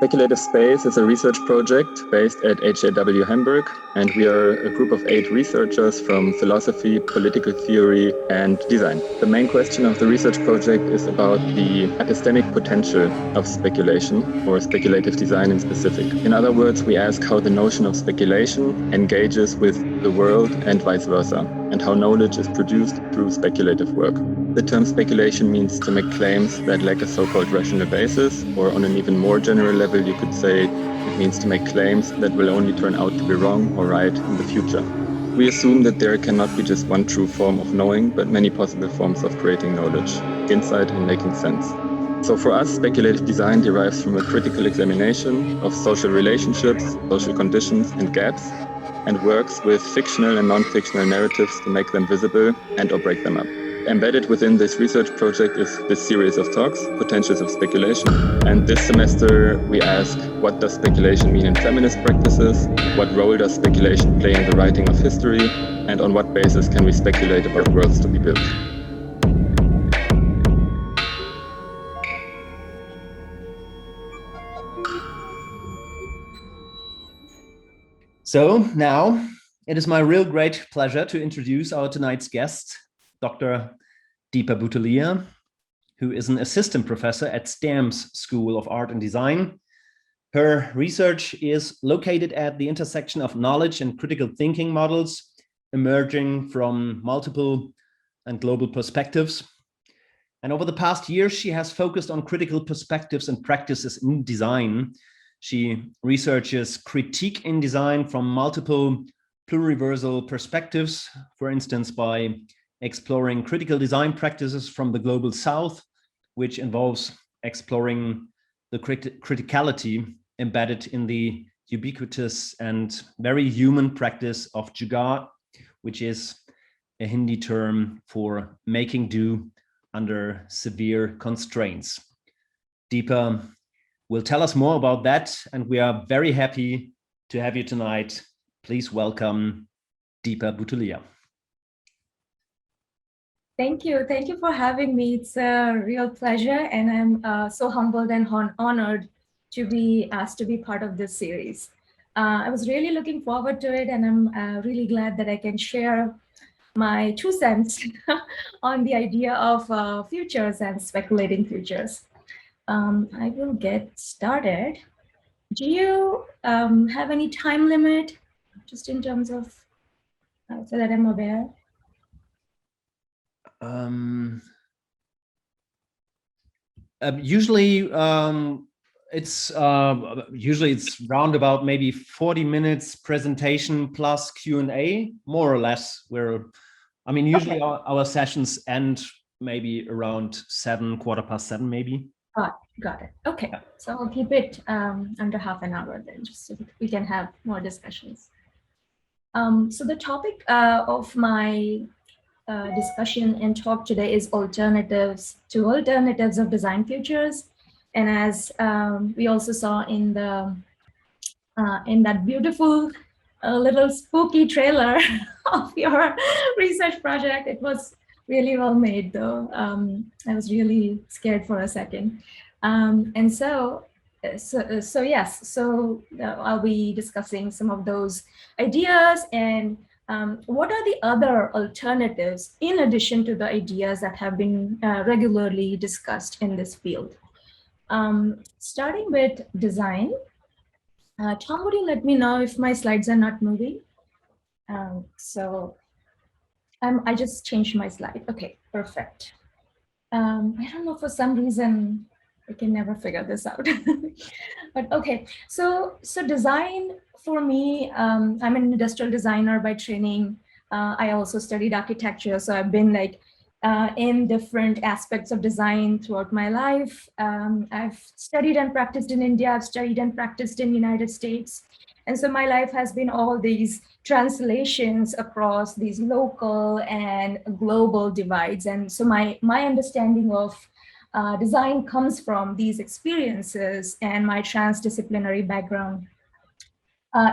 Speculative Space is a research project based at HAW Hamburg, and we are a group of 8 researchers from philosophy, political theory, and design. The main question of the research project is about the epistemic potential of speculation, or speculative design in specific. In other words, we ask how the notion of speculation engages with the world and vice versa, and how knowledge is produced through speculative work. The term speculation means to make claims that lack a so-called rational basis, or on an even more general level, you could say it means to make claims that will only turn out to be wrong or right in the future. We assume that there cannot be just one true form of knowing, but many possible forms of creating knowledge, insight, and making sense. So for us, speculative design derives from a critical examination of social relationships, social conditions, and gaps, and works with fictional and non-fictional narratives to make them visible and or break them up. Embedded within this research project is this series of talks, Potentials of Speculation. And this semester we ask, what does speculation mean in feminist practices? What role does speculation play in the writing of history? And on what basis can we speculate about worlds to be built? So now it is my real great pleasure to introduce our tonight's guest, Dr. Deepa Butoliya, who is an assistant professor at STAM's School of Art and Design. Her research is located at the intersection of knowledge and critical thinking models emerging from multiple and global perspectives. And over the past years, she has focused on critical perspectives and practices in design. She researches critique in design from multiple pluriversal perspectives, for instance, by exploring critical design practices from the global south, which involves exploring the criticality embedded in the ubiquitous and very human practice of Jugaad, which is a Hindi term for making do under severe constraints. Deepa will tell us more about that, and we are very happy to have you tonight. Please welcome Deepa Butoliya. Thank you. Thank you for having me. It's a real pleasure, and I'm so humbled and honored to be asked to be part of this series. I was really looking forward to it, and I'm really glad that I can share my 2 cents on the idea of futures and speculating futures. I will get started. Do you have any time limit, just in terms of, so that I'm aware? Usually it's round about maybe 40 minutes presentation plus Q&A, more or less. Usually okay. our sessions end maybe around 7, 7:15 maybe. Got it. Okay, yeah. So I'll keep it under half an hour then, just so we can have more discussions. So the topic of my discussion and talk today is alternatives of design futures. And as we also saw in the in that beautiful little spooky trailer of your research project, it was really well made though. I was really scared for a second. And so I'll be discussing some of those ideas and what are the other alternatives in addition to the ideas that have been regularly discussed in this field? Starting with design. Tom, would you let me know if my slides are not moving? I just changed my slide. Okay, perfect. I don't know, for some reason, I can never figure this out. But okay, so design for me, I'm an industrial designer by training. I also studied architecture, so I've been like in different aspects of design throughout my life. I've studied and practiced in India. I've studied and practiced in the United States. And so my life has been all these translations across these local and global divides. And so my understanding of design comes from these experiences and my transdisciplinary background,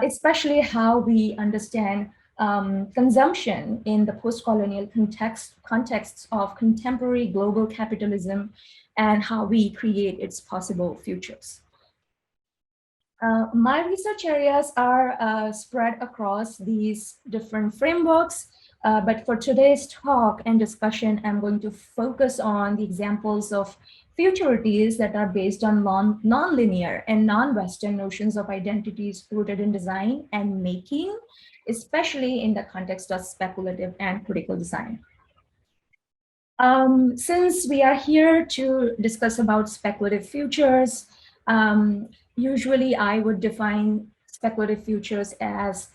especially how we understand consumption in the post-colonial contexts of contemporary global capitalism and how we create its possible futures. My research areas are spread across these different frameworks, but for today's talk and discussion, I'm going to focus on the examples of futurities that are based on non-linear and non-Western notions of identities rooted in design and making, especially in the context of speculative and critical design. Since we are here to discuss about speculative futures, usually I would define speculative futures as,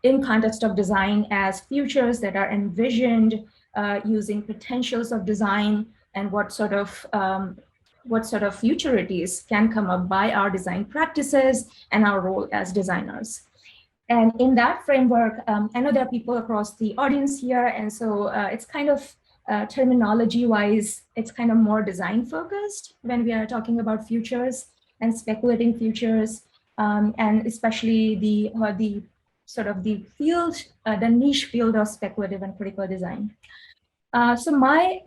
in context of design, as futures that are envisioned using potentials of design and what sort of futurities can come up by our design practices and our role as designers. And in that framework, I know there are people across the audience here, and so it's kind of terminology-wise, it's kind of more design-focused when we are talking about futures and speculating futures, and especially the sort of the field, the niche field of speculative and critical design. So my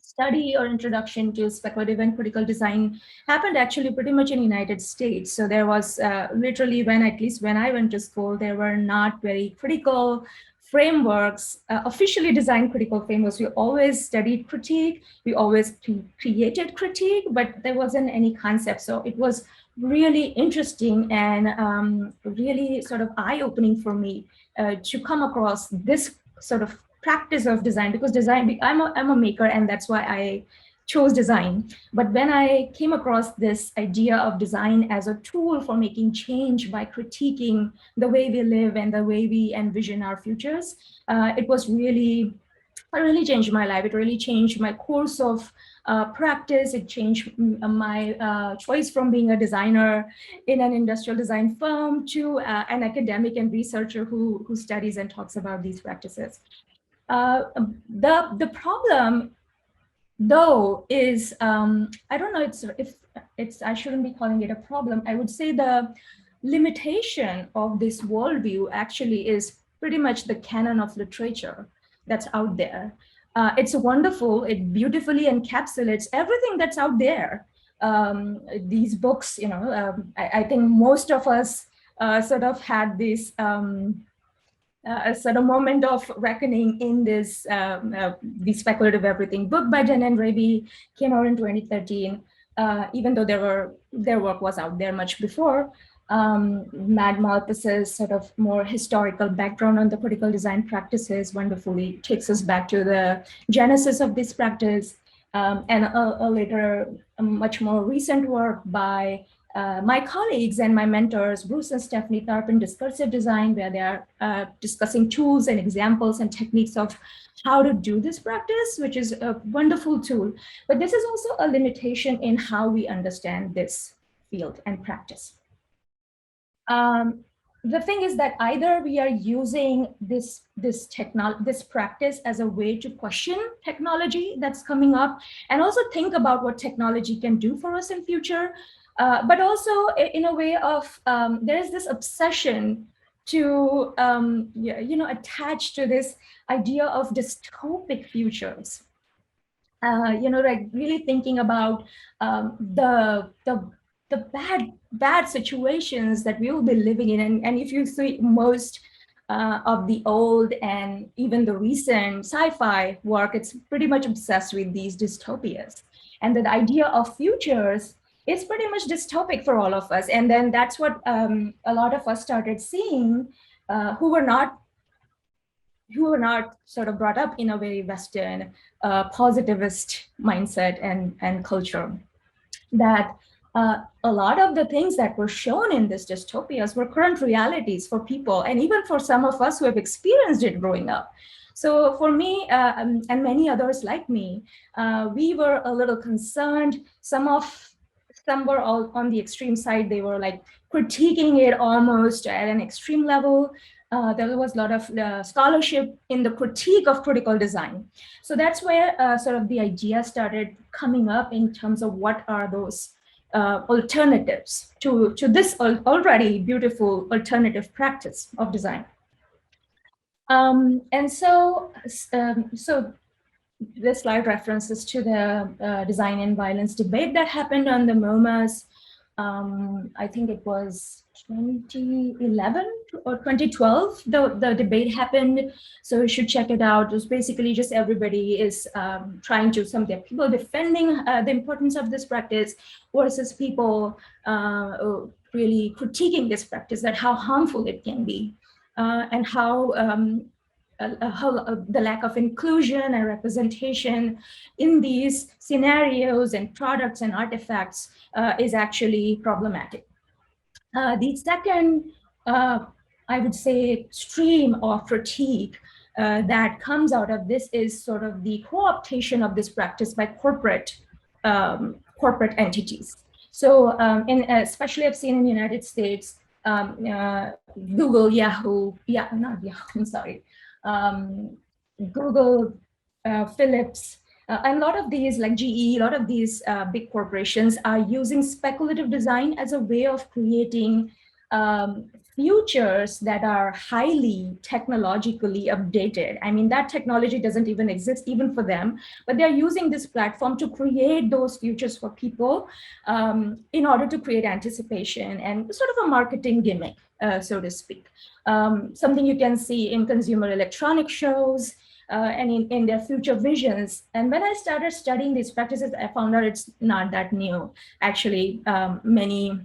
study or introduction to speculative and critical design happened actually pretty much in the United States. So there was literally at least when I went to school, there were not very critical frameworks, officially designed critical frameworks. We always studied critique, we always created critique, but there wasn't any concept. So it was really interesting and really sort of eye-opening for me to come across this sort of practice of design, because design, I'm a maker, and that's why I chose design. But when I came across this idea of design as a tool for making change by critiquing the way we live and the way we envision our futures, it really changed my life. It really changed my course of practice. It changed my choice from being a designer in an industrial design firm to an academic and researcher who studies and talks about these practices. The problem, though, is I don't know if it's I shouldn't be calling it a problem. I would say the limitation of this worldview actually is pretty much the canon of literature that's out there. It's wonderful. It beautifully encapsulates everything that's out there. These books, I think most of us sort of had this. A sort of moment of reckoning in this the Speculative Everything book by Jen and Raby came out in 2013. Even though their work was out there much before, Mad Malpass's sort of more historical background on the critical design practices wonderfully takes us back to the genesis of this practice, and a later, much more recent work by my colleagues and my mentors, Bruce and Stephanie Tharp, in Discursive Design, where they are discussing tools and examples and techniques of how to do this practice, which is a wonderful tool. But this is also a limitation in how we understand this field and practice. The thing is that either we are using this practice as a way to question technology that's coming up, and also think about what technology can do for us in future, but also in a way of there is this obsession to attach to this idea of dystopic futures. Like really thinking about the bad situations that we will be living in, and if you see most of the old and even the recent sci-fi work, it's pretty much obsessed with these dystopias, and the idea of futures is pretty much dystopic for all of us. And then that's what a lot of us started seeing, who were not sort of brought up in a very Western positivist mindset and culture, that a lot of the things that were shown in these dystopias were current realities for people, and even for some of us who have experienced it growing up. So for me and many others like me, we were a little concerned. Some were all on the extreme side. They were like critiquing it almost at an extreme level. There was a lot of scholarship in the critique of critical design. So that's where sort of the idea started coming up in terms of what are those alternatives to this already beautiful alternative practice of design. And so this slide references to the design and violence debate that happened on the MoMAs I think it was 2011 or 2012, the debate happened. So you should check it out. It was basically just everybody is trying to, there are people defending the importance of this practice versus people really critiquing this practice, that how harmful it can be, and how the lack of inclusion and representation in these scenarios and products and artifacts is actually problematic. The second, I would say, stream of critique that comes out of this is sort of the co-optation of this practice by corporate entities. So, especially I've seen in the United States, Google, Yahoo, not Yahoo, I'm sorry, Google, Philips, and a lot of these, like GE, a lot of these big corporations are using speculative design as a way of creating futures that are highly technologically updated. I mean, that technology doesn't even exist even for them, but they're using this platform to create those futures for people in order to create anticipation and sort of a marketing gimmick, so to speak. Something you can see in consumer electronic shows, and in their future visions. And when I started studying these practices, I found out it's not that new. Actually, many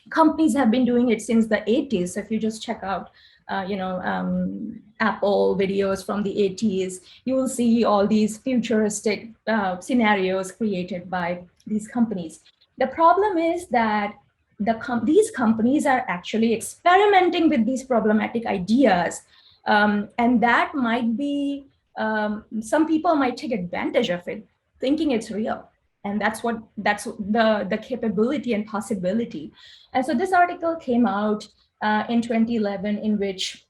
companies have been doing it since the 80s. So if you just check out, Apple videos from the 80s, you will see all these futuristic scenarios created by these companies. The problem is that these companies are actually experimenting with these problematic ideas, and that might be, some people might take advantage of it, thinking it's real. And that's the capability and possibility. And so this article came out in 2011, in which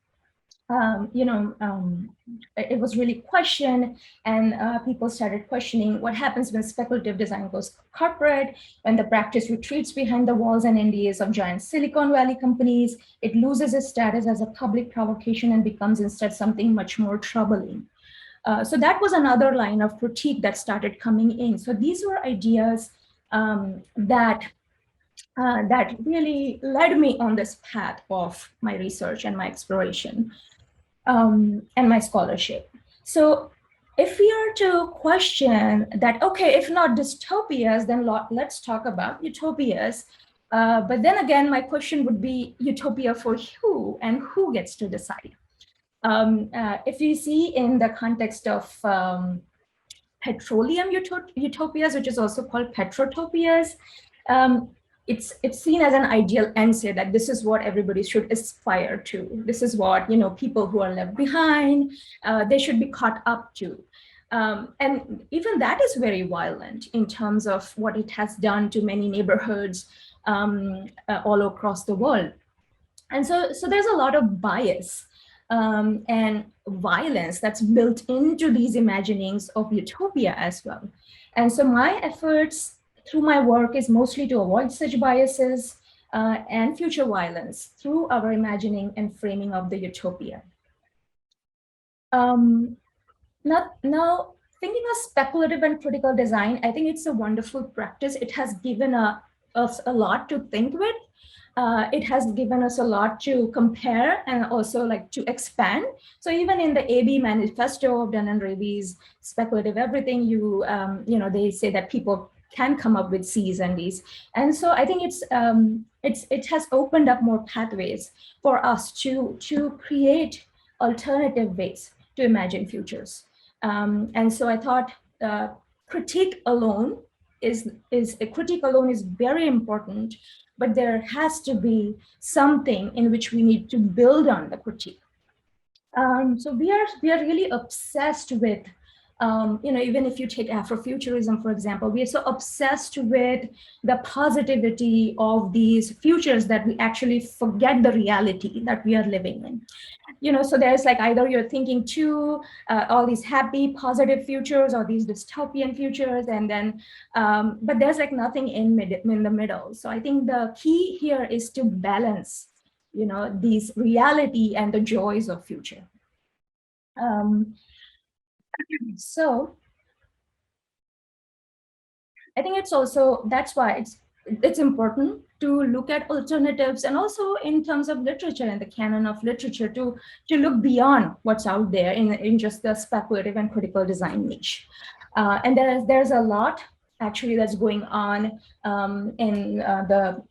it was really questioned, and people started questioning what happens when speculative design goes corporate, when the practice retreats behind the walls and NDAs of giant Silicon Valley companies. It loses its status as a public provocation and becomes instead something much more troubling. So that was another line of critique that started coming in. So these were ideas that really led me on this path of my research and my exploration and my scholarship. So if we are to question that, okay, if not dystopias, then let's talk about utopias. But then again, my question would be, utopia for who, and who gets to decide? If you see in the context of petroleum utopias, which is also called petrotopias, it's seen as an ideal end state, that this is what everybody should aspire to. This is what, people who are left behind, they should be caught up to. And even that is very violent in terms of what it has done to many neighborhoods all across the world. And so there's a lot of bias and violence that's built into these imaginings of utopia as well. And so my efforts through my work is mostly to avoid such biases and future violence through our imagining and framing of the utopia. Now, thinking of speculative and critical design, I think it's a wonderful practice. It has given us a lot to think with. It has given us a lot to compare and also to expand. So even in the AB manifesto of Dunn and Raby's speculative everything, they say that people can come up with C's and D's. And so I think it has opened up more pathways for us to create alternative ways to imagine futures. And so I thought critique alone is very important, but there has to be something in which we need to build on the critique. So we are really obsessed with, even if you take Afrofuturism, for example, we are so obsessed with the positivity of these futures that we actually forget the reality that we are living in. So there's either you're thinking all these happy, positive futures or these dystopian futures, and then, but there's nothing in the middle. So I think the key here is to balance, these reality and the joys of future. So I think it's also, that's why it's important to look at alternatives, and also in terms of literature and the canon of literature, to look beyond what's out there in just the speculative and critical design niche. And there's a lot actually that's going on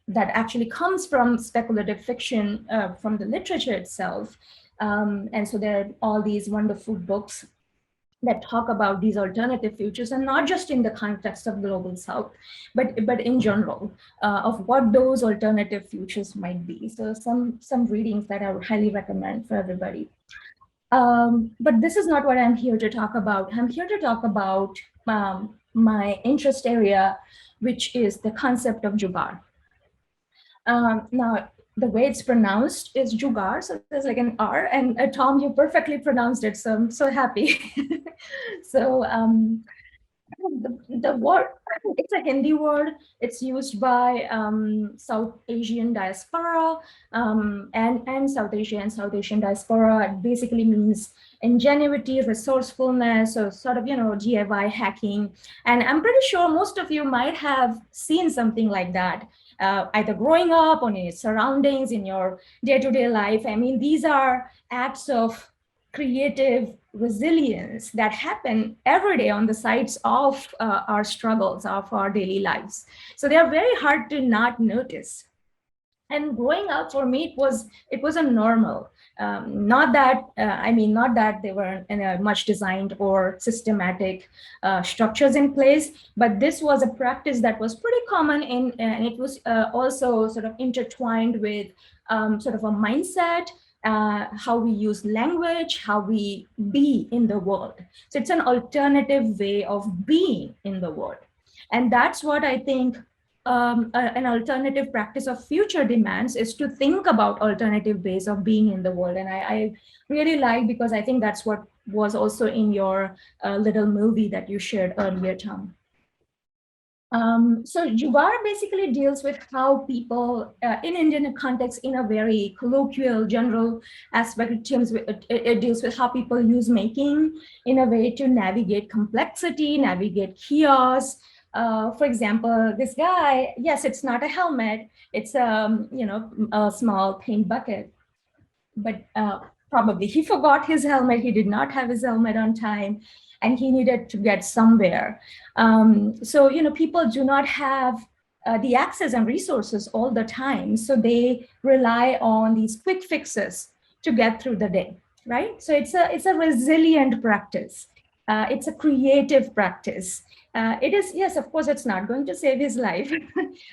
that actually comes from speculative fiction, from the literature itself. And so there are all these wonderful books that talk about these alternative futures, and not just in the context of global south, but in general, of what those alternative futures might be. So some readings that I would highly recommend for everybody. But this is not what I'm here to talk about. I'm here to talk about my interest area, which is the concept of Jugaad. Now, the way it's pronounced is Jugaad, so there's like an R, and Tom, you perfectly pronounced it, so I'm so happy. So the word, it's a Hindi word. It's used by South Asian diaspora and South Asia and South Asian diaspora. It basically means ingenuity, resourcefulness, or sort of, DIY hacking. And I'm pretty sure most of you might have seen something like that, either growing up or in your surroundings, in your day-to-day life. I mean, these are acts of creative resilience that happen every day on the sides of our struggles, of our daily lives. So they are very hard to not notice. And growing up for me, it was a normal. Not that they were in a much designed or systematic structures in place, but this was a practice that was pretty common, and it was also sort of intertwined with sort of a mindset, how we use language, how we be in the world. So it's an alternative way of being in the world. And that's what I think an alternative practice of future demands, is to think about alternative ways of being in the world. And I really like, because I think that's what was also in your little movie that you shared earlier, Tom. So Jugaad basically deals with how people in Indian context, in a very colloquial, general aspect, it deals with how people use making in a way to navigate complexity, navigate chaos. For example, this guy, yes, it's not a helmet, it's a small paint bucket, but probably he forgot his helmet, he did not have his helmet on time, and he needed to get somewhere. So, people do not have the access and resources all the time. So they rely on these quick fixes to get through the day, right? So it's a resilient practice. It's a creative practice. It is, yes, of course, it's not going to save his life.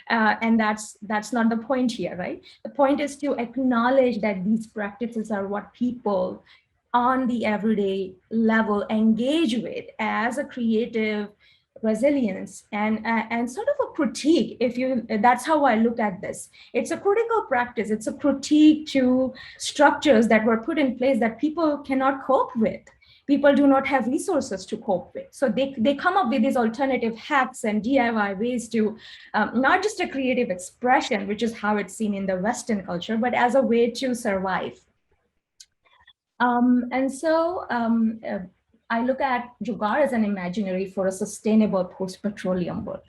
And that's not the point here, right? The point is to acknowledge that these practices are what people on the everyday level engage with as a creative resilience and sort of a critique. That's how I look at this. It's a critical practice. It's a critique to structures that were put in place that people cannot cope with. People do not have resources to cope with. So they come up with these alternative hacks and DIY ways to not just a creative expression, which is how it's seen in the Western culture, but as a way to survive. And so I look at Jugaad as an imaginary for a sustainable post-petroleum world.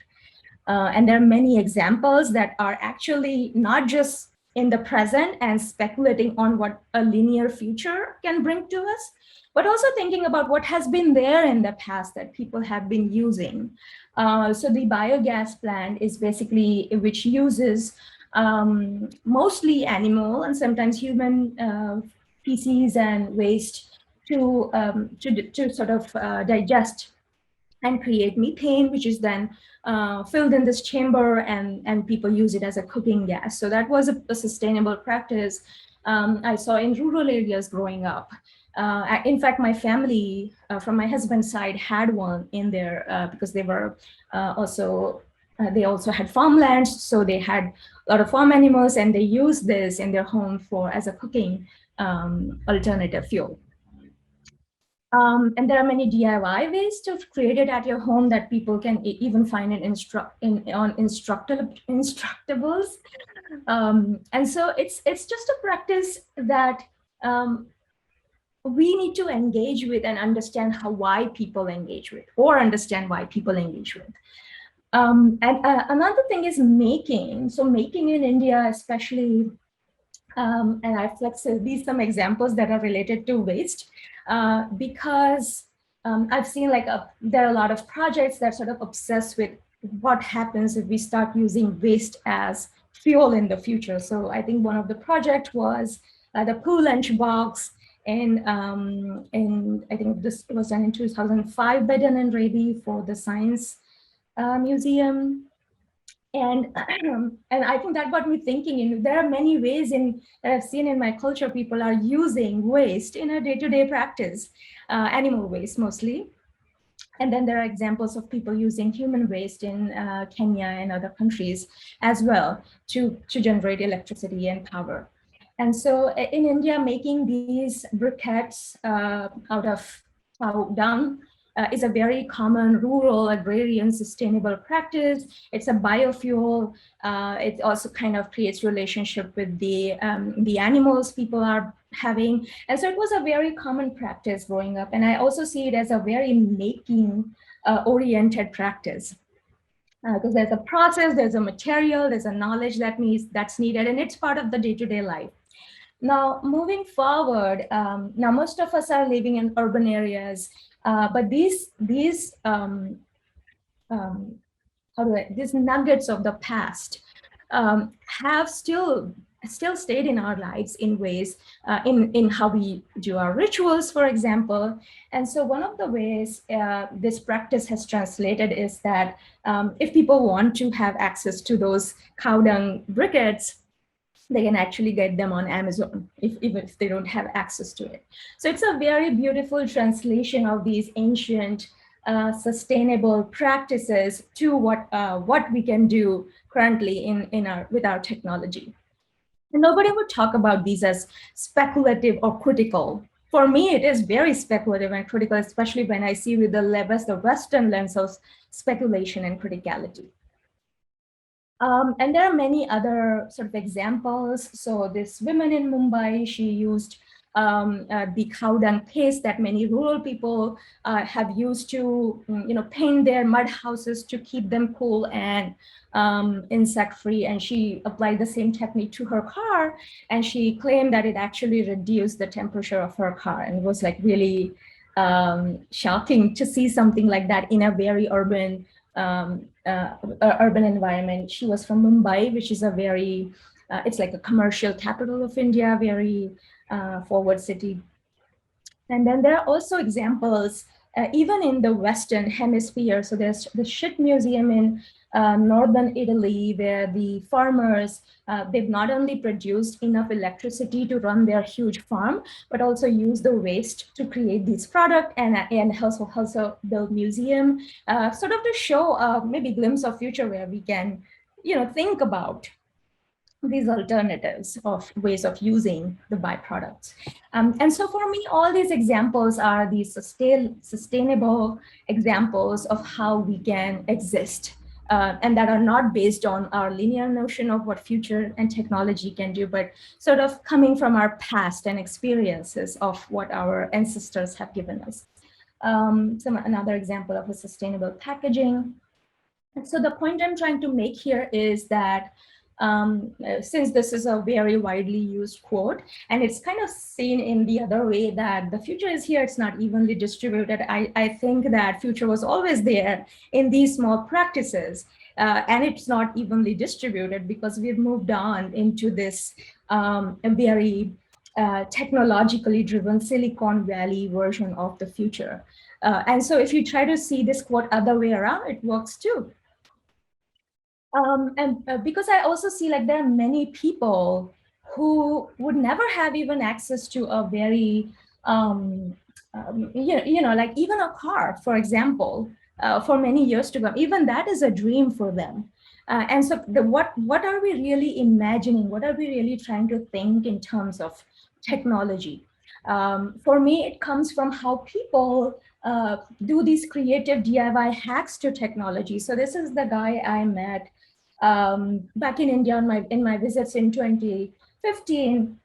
And there are many examples that are actually not just in the present and speculating on what a linear future can bring to us, but also thinking about what has been there in the past that people have been using. So the biogas plant is basically, which uses mostly animal and sometimes human feces and waste to sort of digest and create methane, which is then filled in this chamber, and people use it as a cooking gas. So that was a sustainable practice I saw in rural areas growing up. In fact, my family from my husband's side had one in there because they were they also had farmlands, so they had a lot of farm animals, and they used this in their home as a cooking alternative fuel. And there are many DIY ways to create it at your home that people can even find it on Instructables. And so it's just a practice that we need to engage with and understand why people engage with, or understand why people engage with. Another thing is making. So making in India, especially, and I flex these some examples that are related to waste, because I've seen like there are a lot of projects that sort of obsess with what happens if we start using waste as fuel in the future. So I think one of the project was the Poo Lunch Box, and I think this was done in 2005 by Dan and Raby for the Science Museum. And and I think that got me thinking. There are many ways that I've seen in my culture people are using waste in a day-to-day practice, animal waste mostly. And then there are examples of people using human waste in Kenya and other countries as well to generate electricity and power. And so in India, making these briquettes out of cow dung is a very common rural agrarian sustainable practice. It's a biofuel. It also kind of creates relationship with the animals people are having. And so it was a very common practice growing up. And I also see it as a very making oriented practice. Because there's a process, there's a material, there's a knowledge that's needed, and it's part of the day-to-day life. Now, moving forward, now most of us are living in urban areas, but these nuggets of the past have still stayed in our lives in ways, in how we do our rituals, for example. And so one of the ways this practice has translated is that if people want to have access to those cow dung briquettes, they can actually get them on Amazon even if they don't have access to it. So it's a very beautiful translation of these ancient sustainable practices to what we can do currently with our technology. And nobody would talk about these as speculative or critical. For me, it is very speculative and critical, especially when I see with the Western lens of speculation and criticality. And there are many other sort of examples. So this woman in Mumbai, she used the cow dung paste that many rural people have used to, paint their mud houses to keep them cool and insect-free. And she applied the same technique to her car, and she claimed that it actually reduced the temperature of her car, and it was like really shocking to see something like that in a very urban environment. She was from Mumbai, which is a very, it's like a commercial capital of India, very forward city. And then there are also examples, even in the Western hemisphere. So there's the Shit Museum in northern Italy, where the farmers, they've not only produced enough electricity to run their huge farm, but also use the waste to create these products and also build museum, sort of to show maybe glimpse of future where we can, think about these alternatives of ways of using the byproducts. And so for me, all these examples are these sustainable examples of how we can exist, and that are not based on our linear notion of what future and technology can do, but sort of coming from our past and experiences of what our ancestors have given us. Another example of a sustainable packaging. And so the point I'm trying to make here is that since this is a very widely used quote, and it's kind of seen in the other way that the future is here, it's not evenly distributed. I think that future was always there in these small practices, and it's not evenly distributed because we've moved on into this very technologically driven Silicon Valley version of the future. And so if you try to see this quote other way around, it works too. And because I also see like there are many people who would never have even access to a very, like even a car, for example, for many years to come. Even that is a dream for them. And so what are we really imagining? What are we really trying to think in terms of technology? For me, it comes from how people do these creative DIY hacks to technology. So this is the guy I met back in India in my visits in 2015.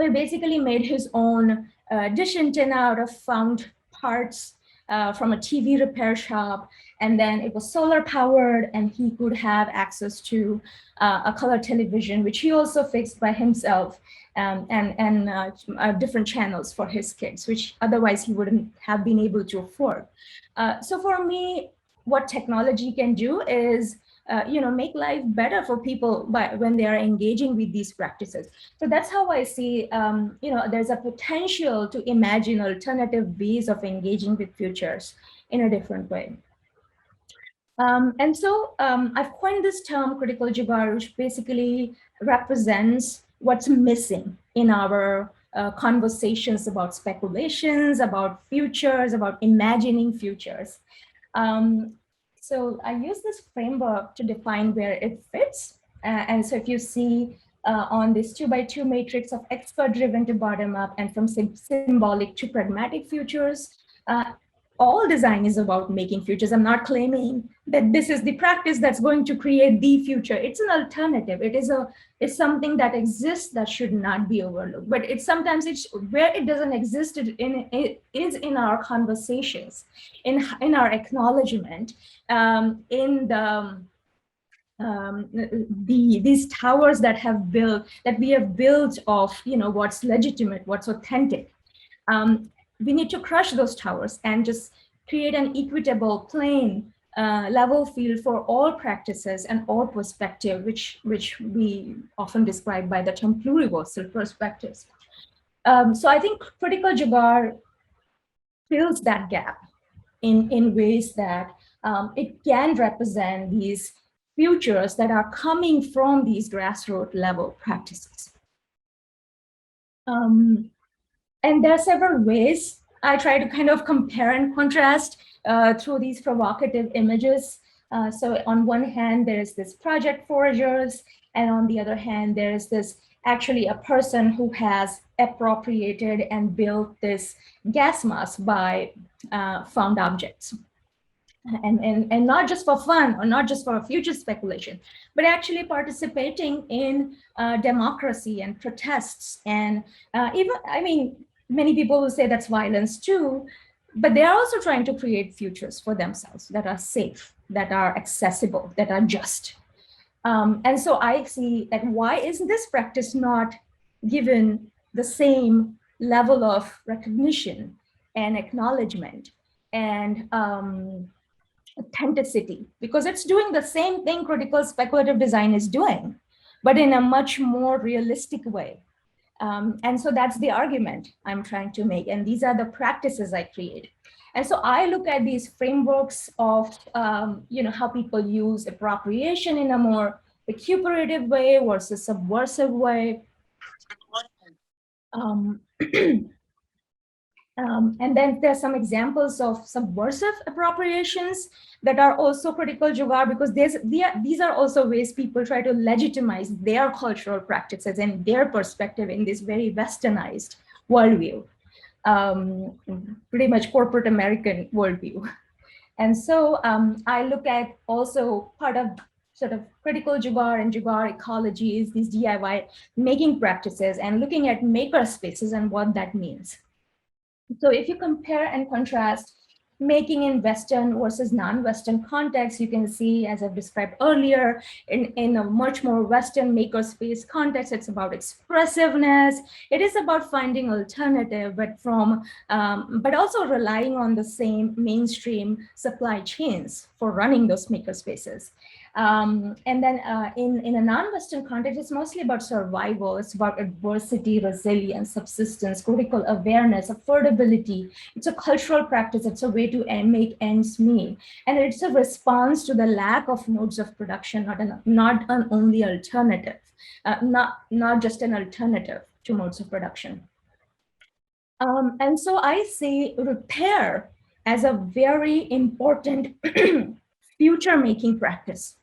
He basically made his own dish antenna out of found parts from a TV repair shop, and then it was solar powered, and he could have access to a color television, which he also fixed by himself, and different channels for his kids, which otherwise he wouldn't have been able to afford. So for me, what technology can do is make life better for people when they are engaging with these practices. So that's how I see, there's a potential to imagine alternative ways of engaging with futures in a different way. I've coined this term critical jugaad, which basically represents what's missing in our conversations about speculations, about futures, about imagining futures. So I use this framework to define where it fits. And so if you see on this 2x2 matrix of expert-driven to bottom-up and from symbolic to pragmatic futures, all design is about making futures. I'm not claiming that this is the practice that's going to create the future. It's an alternative. It's something that exists that should not be overlooked. But sometimes where it doesn't exist, it is in our conversations, in our acknowledgement, in these towers that we have built of what's legitimate, what's authentic. We need to crush those towers and just create an equitable, plain, level field for all practices and all perspective, which we often describe by the term pluriversal perspectives. So I think critical jugaad fills that gap in ways that it can represent these futures that are coming from these grassroots level practices. And there are several ways I try to kind of compare and contrast through these provocative images. So on one hand, there's this project foragers, and on the other hand, there's this actually a person who has appropriated and built this gas mask by found objects. And not just for fun or not just for future speculation, but actually participating in democracy and protests. And many people will say that's violence too, but they're also trying to create futures for themselves that are safe, that are accessible, that are just. And so I see that why isn't this practice not given the same level of recognition and acknowledgement and authenticity, because it's doing the same thing critical speculative design is doing, but in a much more realistic way. And so that's the argument I'm trying to make. And these are the practices I create. And so I look at these frameworks of, how people use appropriation in a more recuperative way versus subversive way. And then there's some examples of subversive appropriations that are also critical jugaad, because these are also ways people try to legitimize their cultural practices and their perspective in this very westernized worldview, pretty much corporate American worldview. And so I look at also part of sort of critical jugaad and jugaad ecology is these DIY making practices and looking at maker spaces and what that means. So if you compare and contrast making in Western versus non-Western context, you can see, as I've described earlier, in a much more Western makerspace context, it's about expressiveness. It is about finding alternative, but also relying on the same mainstream supply chains for running those makerspaces. And then in a non-Western context, it's mostly about survival. It's about adversity, resilience, subsistence, critical awareness, affordability. It's a cultural practice. It's a way to make ends meet. And it's a response to the lack of modes of production, not an only alternative, not just an alternative to modes of production. And so I see repair as a very important future-making practice.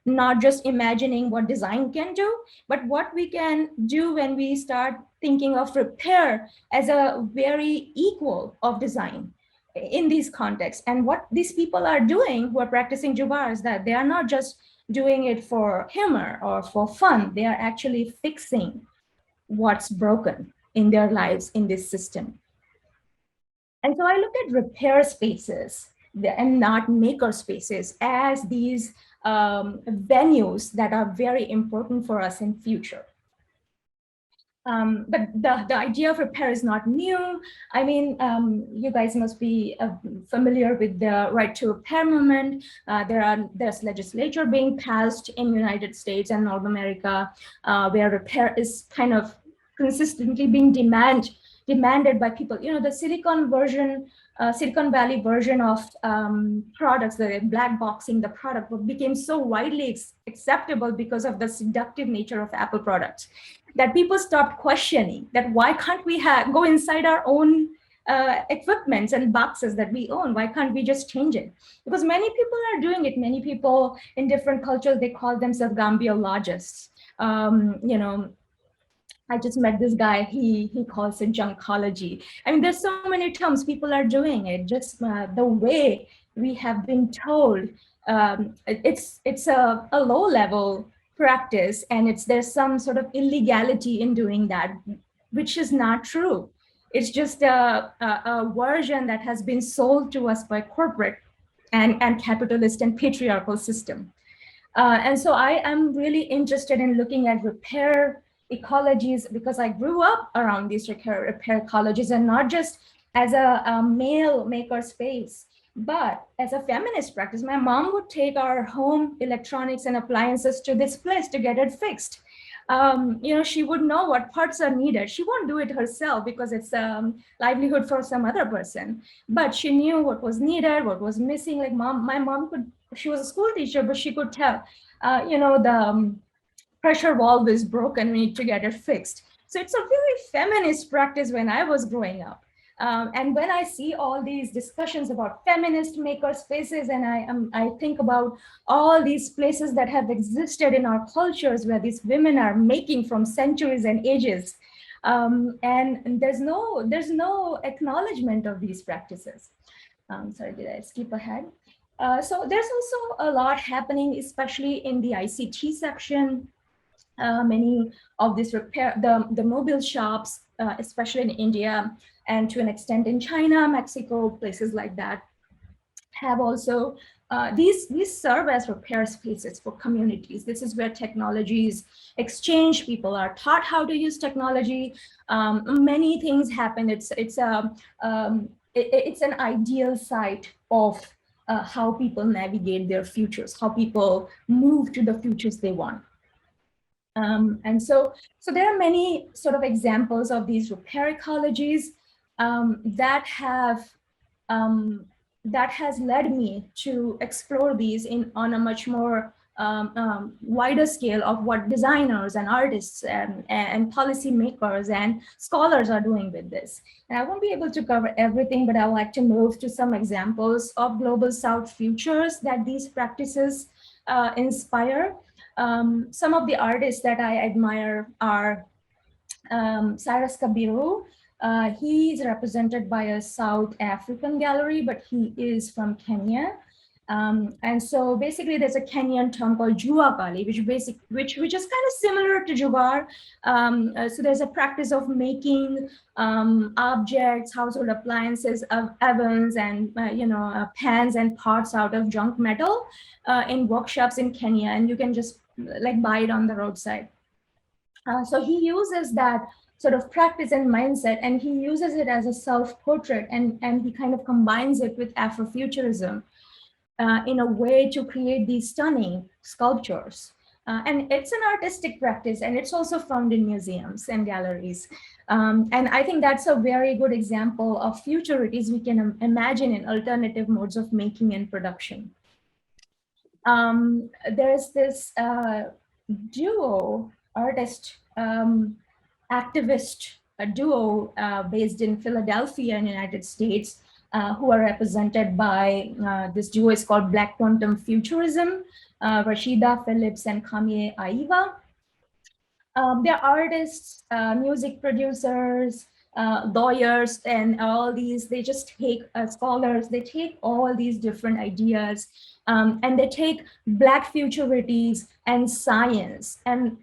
Not just imagining what design can do, but what we can do when we start thinking of repair as a very equal of design in these contexts. And what these people are doing who are practicing jugaad is that they are not just doing it for humor or for fun, they are actually fixing what's broken in their lives in this system. And so I look at repair spaces and not maker spaces as these venues that are very important for us in future. But the idea of repair is not new. I mean, you guys must be familiar with the right to repair movement. There's legislature being passed in the United States and North America, where repair is kind of consistently being demanded by people. You know, the Silicon Valley version of products, the black boxing the product, became so widely acceptable because of the seductive nature of Apple products, that people stopped questioning that why can't we go inside our own equipments and boxes that we own? Why can't we just change it? Because many people are doing it. Many people in different cultures, they call themselves gambiologists. You know, I just met this guy, he calls it junkology. I mean, there's so many terms, people are doing it. Just the way we have been told, it's a low level practice, and there's some sort of illegality in doing that, which is not true. It's just a version that has been sold to us by corporate and capitalist and patriarchal system. And so I am really interested in looking at repair ecologies, because I grew up around these repair ecologies, and not just as a male maker space, but as a feminist practice. My mom would take our home electronics and appliances to this place to get it fixed. You know, she would know what parts are needed. She won't do it herself because it's a livelihood for some other person, but she knew what was needed, what was missing. Like my mom could, she was a school teacher, but she could tell, you know, the pressure valve is broken, we need to get it fixed. So it's a very feminist practice when I was growing up. And when I see all these discussions about feminist maker spaces, and I think about all these places that have existed in our cultures where these women are making from centuries and ages, and there's no acknowledgement of these practices. Sorry, did I skip ahead? So there's also a lot happening, especially in the ICT section. Many of these the mobile shops, especially in India and to an extent in China, Mexico, places like that, have also these serve as repair spaces for communities. This is where technologies exchange. People are taught how to use technology. Many things happen. It's an ideal site of how people navigate their futures, how people move to the futures they want. And so there are many sort of examples of these repair ecologies that has led me to explore these on a much more wider scale of what designers and artists and policymakers and scholars are doing with this. And I won't be able to cover everything, but I would like to move to some examples of global South futures that these practices inspire. Some of the artists that I admire are Cyrus Kabiru. He's represented by a South African gallery, but he is from Kenya. And so basically there's a Kenyan term called Jugaad, which is kind of similar to Jugaad. So there's a practice of making objects, household appliances, ovens, and pans and pots out of junk metal in workshops in Kenya, and you can just like buy it on the roadside. So he uses that sort of practice and mindset, and he uses it as a self-portrait, and he kind of combines it with Afrofuturism in a way to create these stunning sculptures. And it's an artistic practice, and it's also found in museums and galleries. And I think that's a very good example of futurities we can imagine in alternative modes of making and production. There's this duo, artist, activist duo based in Philadelphia in the United States, who are represented by this duo is called Black Quantum Futurism, Rashida Phillips and Kamie Aiva. They're artists, music producers, lawyers, and all these, they just take scholars, they take all these different ideas, and they take Black futurities and science, and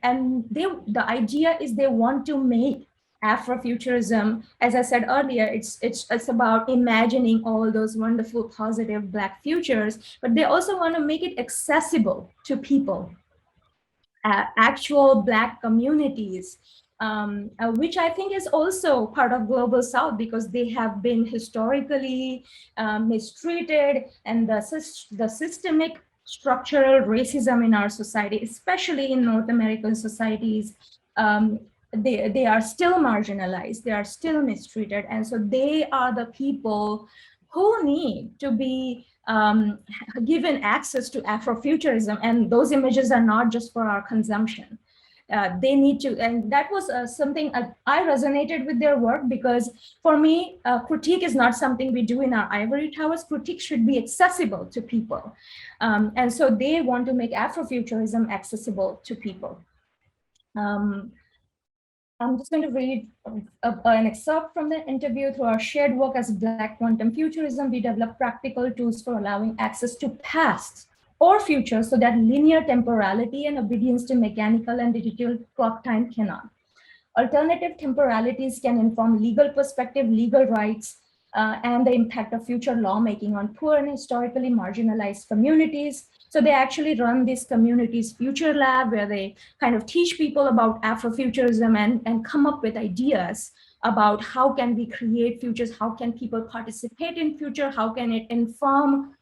the idea is they want to make Afrofuturism, as I said earlier, it's about imagining all those wonderful, positive Black futures, but they also want to make it accessible to people, actual Black communities, which I think is also part of Global South, because they have been historically mistreated, and the systemic structural racism in our society, especially in North American societies, they are still marginalized, they are still mistreated. And so they are the people who need to be given access to Afrofuturism. And those images are not just for our consumption. They need to, and that was something I resonated with their work, because for me, critique is not something we do in our ivory towers. Critique should be accessible to people. And so they want to make Afrofuturism accessible to people. I'm just going to read an excerpt from the interview. Through our shared work as Black Quantum Futurism, we develop practical tools for allowing access to past or future, so that linear temporality and obedience to mechanical and digital clock time cannot. Alternative temporalities can inform legal perspective, legal rights, and the impact of future lawmaking on poor and historically marginalized communities. So they actually run this communities future lab, where they kind of teach people about Afrofuturism and come up with ideas about how can we create futures, how can people participate in future, how can it inform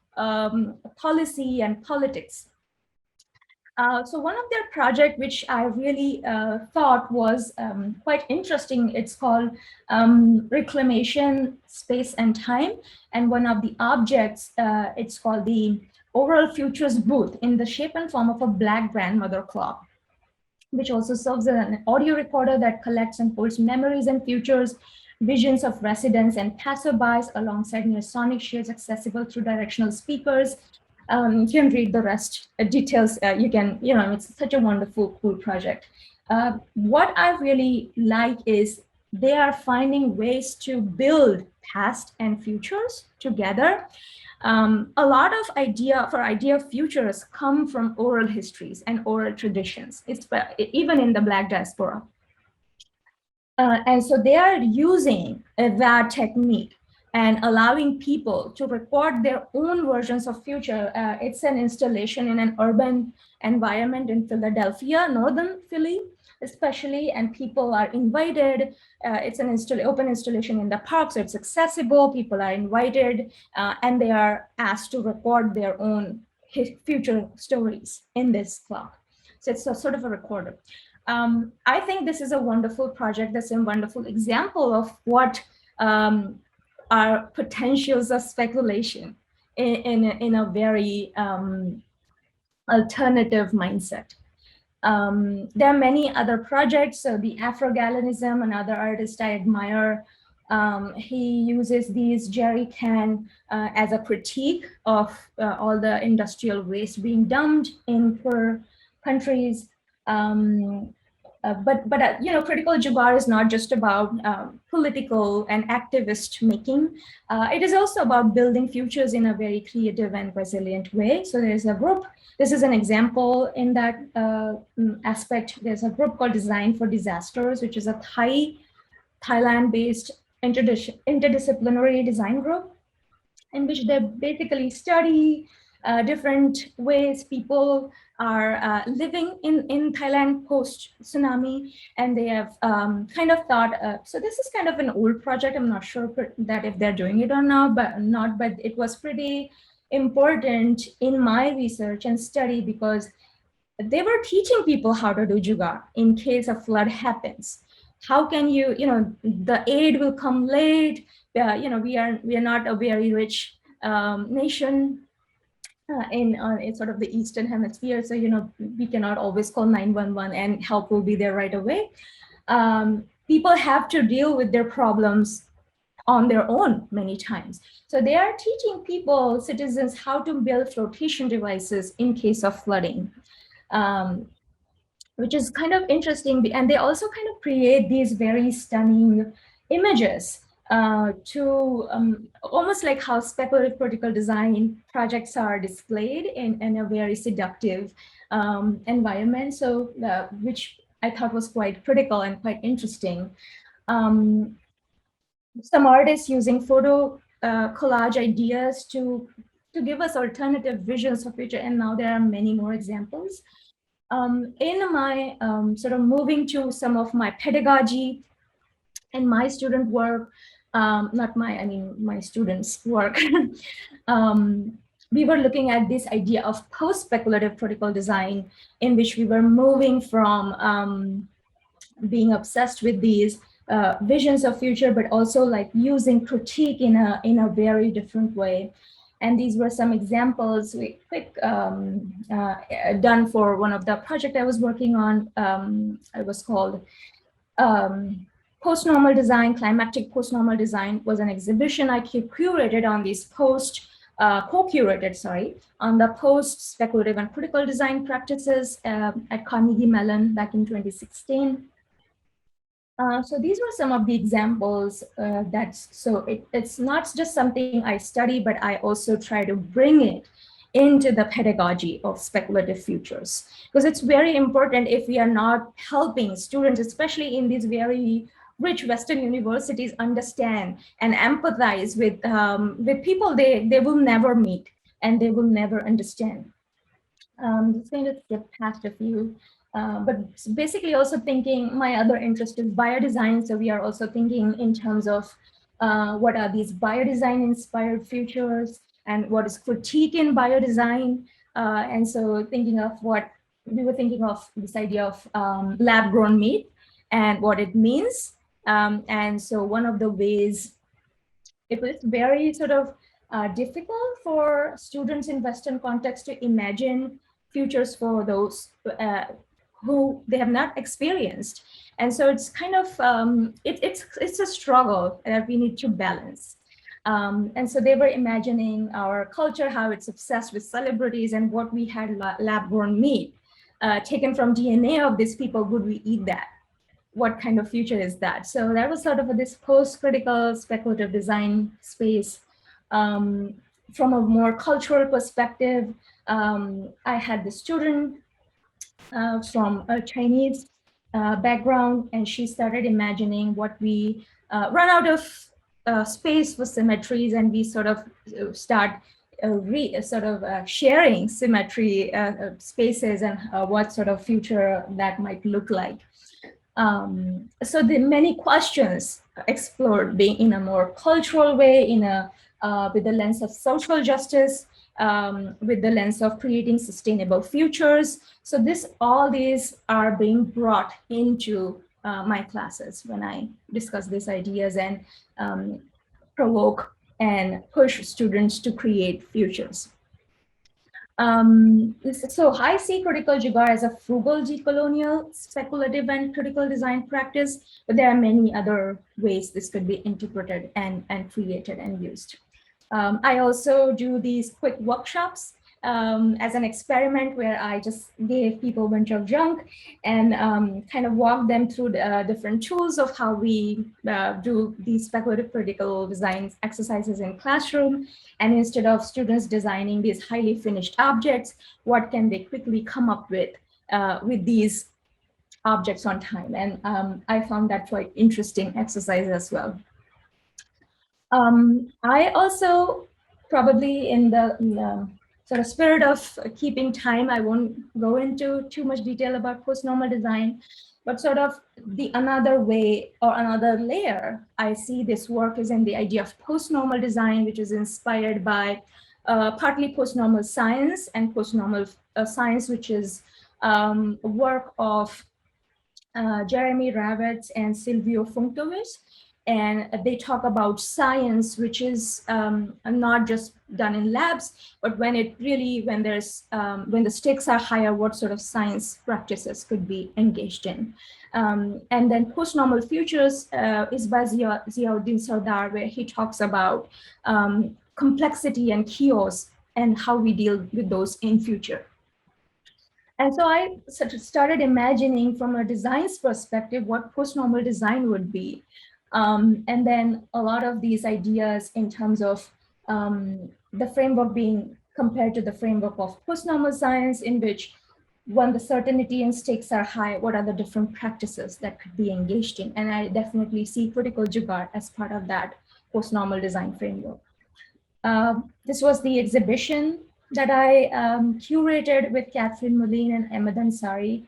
policy and politics. So one of their project, which I really thought was quite interesting, it's called Reclamation, Space and Time. And one of the objects, it's called the Oral Futures Booth, in the shape and form of a Black grandmother clock, which also serves as an audio recorder that collects and holds memories and futures, visions of residents and passerbys, alongside near-sonic shades accessible through directional speakers. You can read the rest details. You can, it's such a wonderful, cool project. What I really like is they are finding ways to build past and futures together. A lot of idea futures come from oral histories and oral traditions. It's even in the Black diaspora. And so they are using that technique and allowing people to record their own versions of future. It's an installation in an urban environment in Philadelphia, northern Philly, especially, and people are invited. It's an open installation in the park, so it's accessible. People are invited, and they are asked to record their own future stories in this clock. So it's a sort of a recorder. I think this is a wonderful project. That's a wonderful example of what are potentials of speculation in a very alternative mindset. There are many other projects. So the Afro-Gallenism, another artist I admire, he uses these jerry can as a critique of all the industrial waste being dumped in poor countries. But critical Jugaad is not just about political and activist making. It is also about building futures in a very creative and resilient way. So there's a group. This is an example in that aspect. There's a group called Design for Disasters, which is a Thailand-based interdisciplinary design group, in which they basically study different ways people are living in Thailand post-tsunami. And they have kind of thought, so this is kind of an old project. I'm not sure that if they're doing it or not, but it was pretty important in my research and study, because they were teaching people how to do Jugaad in case a flood happens. How can you, the aid will come late. We are not a very rich nation in sort of the Eastern Hemisphere. So, we cannot always call 911 and help will be there right away. People have to deal with their problems on their own many times. So they are teaching people, citizens, how to build flotation devices in case of flooding, which is kind of interesting. And they also kind of create these very stunning images to almost like how speculative critical design projects are displayed in a very seductive environment. So which I thought was quite critical and quite interesting. Some artists using photo collage ideas to give us alternative visions of future, and now there are many more examples. In my sort of moving to some of my pedagogy and my student work, not my, I mean, my students' work, we were looking at this idea of post-speculative critical design, in which we were moving from being obsessed with these visions of future, but also like using critique in a very different way. And these were some examples we quick done for one of the project I was working on. It was called Post-normal design, climactic post-normal design was an exhibition I curated on these co-curated, sorry, on the post-speculative and critical design practices at Carnegie Mellon back in 2016. So these were some of the examples it's not just something I study, but I also try to bring it into the pedagogy of speculative futures, because it's very important. If we are not helping students, especially in these very rich Western universities, understand and empathize with people they will never meet and they will never understand. Just going to skip past a few, but basically also thinking, my other interest is biodesign. So we are also thinking in terms of what are these biodesign inspired futures and what is critique in biodesign. And so thinking of what we were thinking of, this idea of lab grown meat and what it means. And so one of the ways it was very sort of difficult for students in Western context to imagine futures for those who they have not experienced. And so it's kind of, it's a struggle that we need to balance. And so they were imagining our culture, how it's obsessed with celebrities and what we had lab-grown meat taken from DNA of these people, would we eat that? What kind of future is that? So that was sort of this post-critical speculative design space. From a more cultural perspective, I had the student from a Chinese background, and she started imagining what we run out of space for symmetries, and we sort of start sharing symmetry spaces and what sort of future that might look like. So the many questions explored, being in a more cultural way, in a with the lens of social justice, with the lens of creating sustainable futures. So all these are being brought into my classes when I discuss these ideas and provoke and push students to create futures. So I see critical jugaad as a frugal decolonial, speculative and critical design practice, but there are many other ways this could be interpreted and created and used. I also do these quick workshops as an experiment where I just gave people a bunch of junk and kind of walk them through the different tools of how we do these speculative critical design exercises in classroom. And instead of students designing these highly finished objects, what can they quickly come up with these objects on time? And I found that quite interesting exercise as well. I also, probably in the sort of spirit of keeping time, I won't go into too much detail about post-normal design, but sort of the another way or another layer I see this work is in the idea of post-normal design, which is inspired by partly post-normal science and post-normal science, which is work of Jeremy Ravitz and Silvio Functovich. And they talk about science, which is not just done in labs, but when there's when the stakes are higher, what sort of science practices could be engaged in. And then post-normal futures is by Ziauddin Sardar, where he talks about complexity and chaos and how we deal with those in future. And so I started imagining from a design's perspective what post-normal design would be. And then a lot of these ideas in terms of the framework being compared to the framework of post-normal science, in which when the certainty and stakes are high, what are the different practices that could be engaged in? And I definitely see critical jugaad as part of that post-normal design framework. This was the exhibition that I curated with Catherine Moline and Ahmed Ansari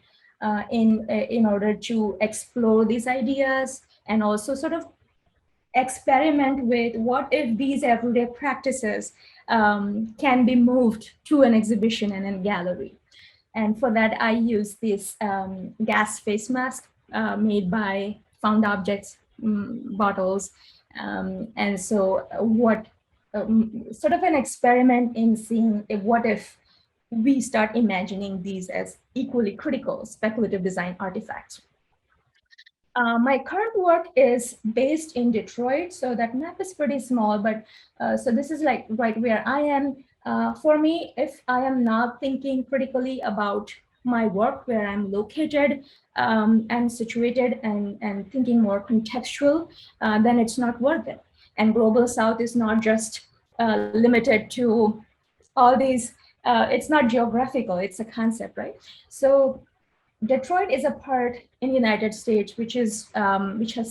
in order to explore these ideas and also sort of experiment with what if these everyday practices can be moved to an exhibition and a gallery. And for that, I use this gas face mask made by found objects bottles. And so what sort of an experiment in seeing what if we start imagining these as equally critical speculative design artifacts. My current work is based in Detroit, so that map is pretty small, but so this is like right where I am. For me, if I am not thinking critically about my work, where I'm located and situated and thinking more contextual, then it's not worth it. And Global South is not just limited to all these, it's not geographical, it's a concept, right? So Detroit is a part in the United States which has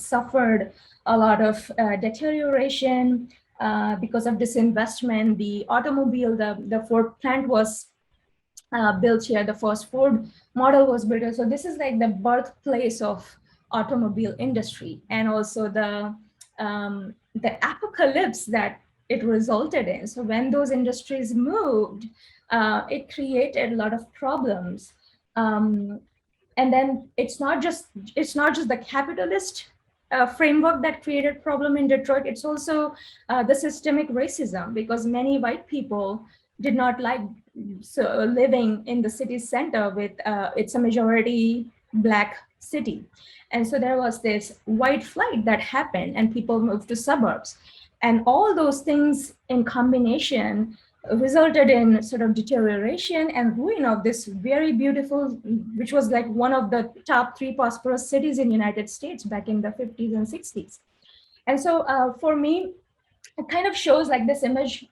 suffered a lot of deterioration because of disinvestment. The automobile, the Ford plant was built here. The first Ford model was built here. So this is like the birthplace of automobile industry, and also the apocalypse that it resulted in. So when those industries moved, it created a lot of problems. And then it's not just the capitalist framework that created problem in Detroit. It's also the systemic racism, because many white people did not like living in the city center with it's a majority Black city. And so there was this white flight that happened and people moved to suburbs. And all those things in combination resulted in sort of deterioration and ruin of this very beautiful, which was like one of the top 3 prosperous cities in the United States back in the 50s and 60s. And so for me, it kind of shows like this image,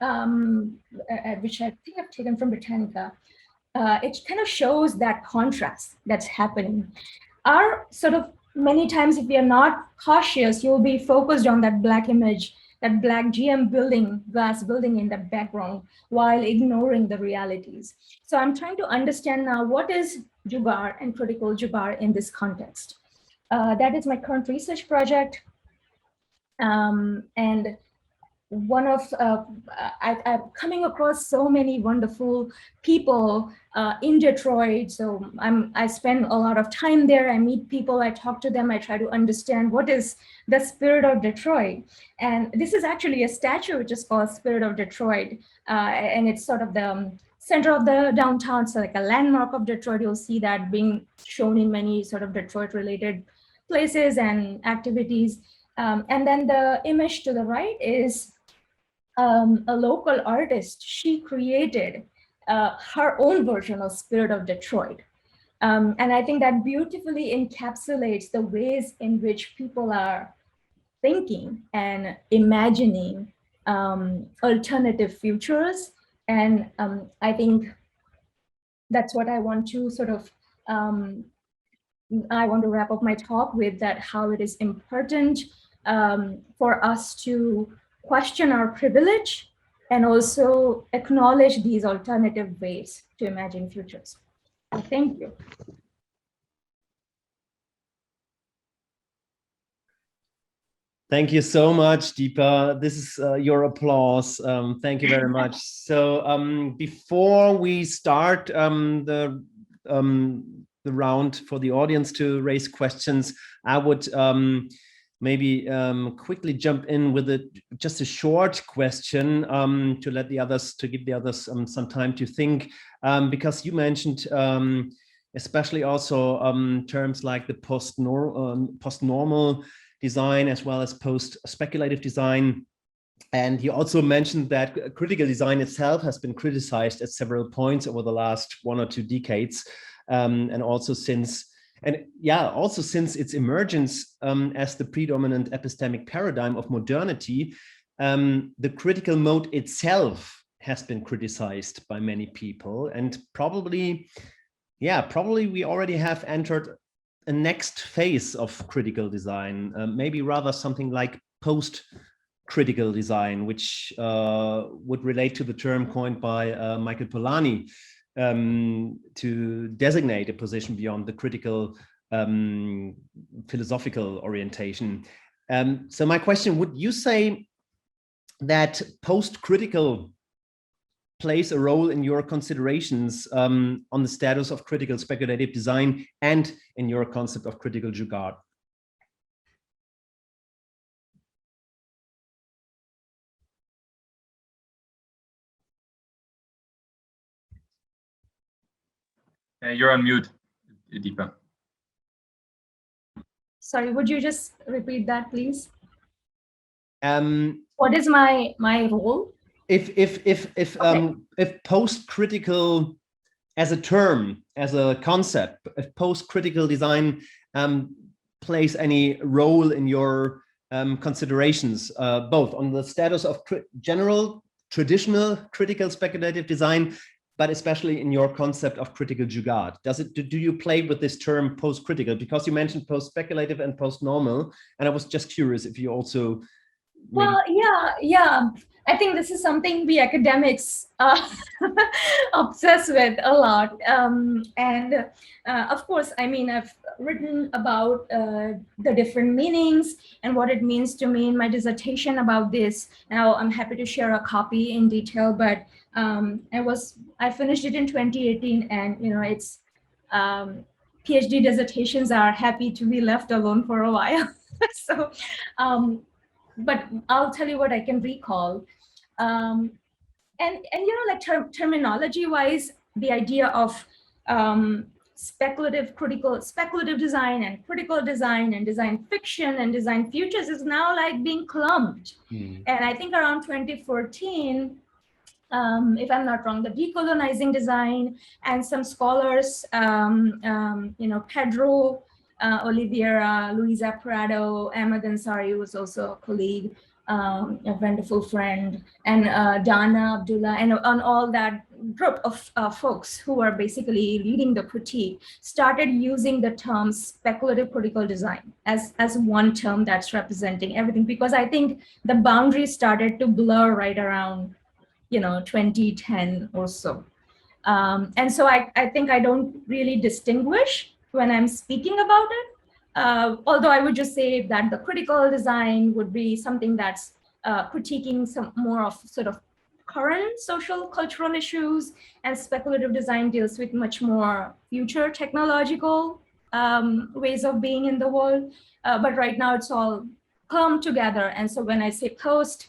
which I think I've taken from Britannica. It kind of shows that contrast that's happening. Our sort of many times, if we are not cautious, you'll be focused on that Black image, that Black GM building, glass building in the background, while ignoring the realities. So I'm trying to understand now what is Jugaad and critical Jugaad in this context. That is my current research project. And one of I'm coming across so many wonderful people in Detroit. So I spend a lot of time there. I meet people, I talk to them, I try to understand what is the spirit of Detroit. And this is actually a statue which is called Spirit of Detroit. And it's sort of the center of the downtown, so like a landmark of Detroit. You'll see that being shown in many sort of Detroit related places and activities. And then the image to the right is a local artist. She created her own version of Spirit of Detroit. And I think that beautifully encapsulates the ways in which people are thinking and imagining alternative futures. And I think that's what I want to sort of, I want to wrap up my talk with, that how it is important for us to question our privilege and also acknowledge these alternative ways to imagine futures. So thank you. Thank you so much, Deepa. This is your applause. Thank you very much. So before we start the round for the audience to raise questions, I would maybe quickly jump in with just a short question to give the others some time to think, because you mentioned especially also terms like the post-normal design as well as post-speculative design. And you also mentioned that critical design itself has been criticized at several points over the last 1 or 2 decades, and also since its emergence as the predominant epistemic paradigm of modernity, the critical mode itself has been criticized by many people, and probably yeah, probably we already have entered a next phase of critical design, maybe rather something like post-critical design, which would relate to the term coined by Michael Polanyi to designate a position beyond the critical philosophical orientation. So my question, would you say that post-critical plays a role in your considerations on the status of critical speculative design and in your concept of critical jugaad? You're on mute, Deepa. Sorry, would you just repeat that, please? Um, What is my role? If post-critical as a term, as a concept, if post-critical design plays any role in your considerations, both on the status of general traditional critical speculative design, but especially in your concept of critical jugaad. Do you play with this term post-critical? Because you mentioned post-speculative and post-normal, and I was just curious if you also maybe... Well, yeah. I think this is something we academics obsess with a lot. And of course, I mean, I've written about the different meanings and what it means to me in my dissertation about this. Now, I'm happy to share a copy in detail, but I finished it in 2018, and it's PhD dissertations are happy to be left alone for a while. So, but I'll tell you what I can recall. And like terminology wise, the idea of speculative design and critical design and design fiction and design futures is now like being clumped. And I think around 2014, if I'm not wrong, the decolonizing design, and some scholars, Pedro Oliveira, Luisa Prado, Ahmed Ansari, who was also a colleague, a wonderful friend, and Dana Abdullah, and on all that group of folks who are basically leading the critique, started using the term speculative critical design as one term that's representing everything, because I think the boundaries started to blur right around 2010 or so. And so I think I don't really distinguish when I'm speaking about it. Although I would just say that the critical design would be something that's critiquing some more of sort of current social cultural issues, and speculative design deals with much more future technological ways of being in the world. But right now it's all clumped together. And so when I say post,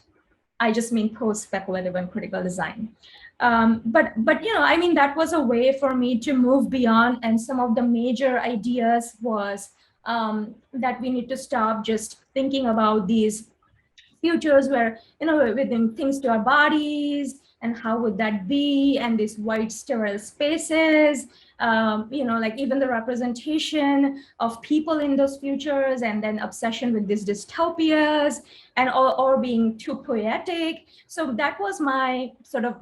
I just mean post-speculative and critical design. But I mean, that was a way for me to move beyond. And some of the major ideas was that we need to stop just thinking about these futures where, within things to our bodies, and how would that be, and these white sterile spaces, like even the representation of people in those futures, and then obsession with these dystopias, and or being too poetic. So that was my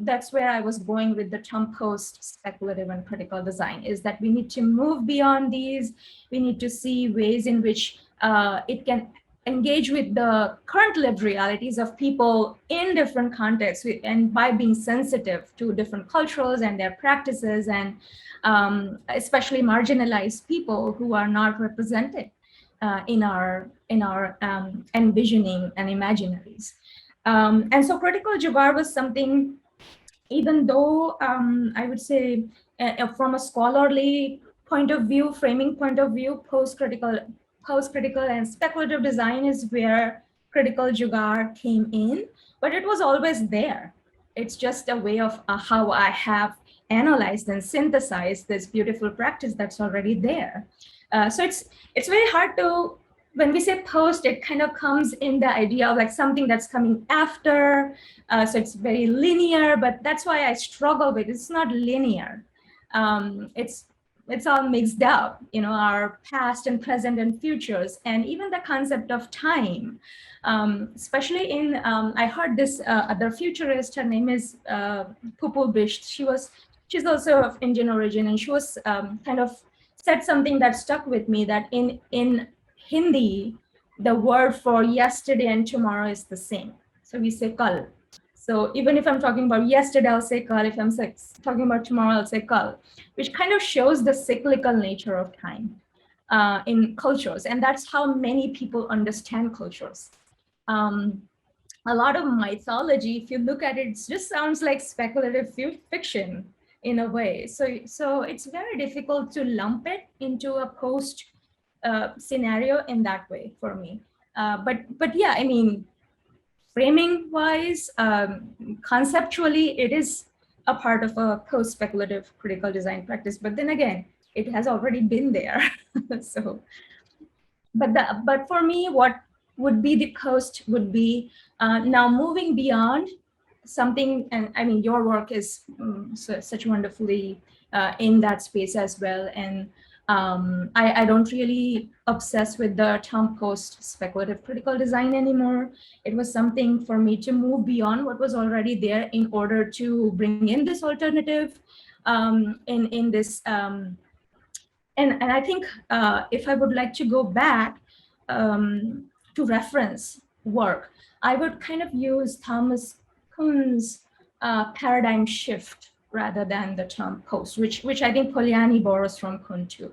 that's where I was going with the term post-speculative and critical design, is that we need to move beyond these. We need to see ways in which it can engage with the current lived realities of people in different contexts, and by being sensitive to different cultures and their practices, and especially marginalized people who are not represented in our envisioning and imaginaries. And so critical jugaad was something, even though I would say from a scholarly point of view, framing point of view, post-critical and speculative design is where critical jugaad came in, but it was always there. It's just a way of how I have analyzed and synthesized this beautiful practice that's already there. So it's very hard to, when we say post, it kind of comes in the idea of like something that's coming after. So it's very linear, but that's why I struggle with it. It's not linear. It's all mixed up, our past and present and futures, and even the concept of time. Especially in, I heard this other futurist, her name is Pupul Bisht. She was she's also of Indian origin, and she was kind of said something that stuck with me, that in Hindi, the word for yesterday and tomorrow is the same. So we say kal. So even if I'm talking about yesterday, I'll say kal. If I'm talking about tomorrow, I'll say kal, which kind of shows the cyclical nature of time in cultures. And that's how many people understand cultures. A lot of mythology, if you look at it, it just sounds like speculative fiction in a way. So it's very difficult to lump it into a post scenario in that way for me. But yeah, I mean, framing wise, conceptually, it is a part of a post-speculative critical design practice. But then again, it has already been there. So, but for me, what would be the post would be now moving beyond something. And I mean, your work is such wonderfully in that space as well. And I don't really obsess with the term post-speculative critical design anymore. It was something for me to move beyond what was already there in order to bring in this alternative in this. And I think if I would like to go back to reference work, I would kind of use Thomas Kuhn's paradigm shift rather than the term post, which I think Polanyi borrows from Kuhn too.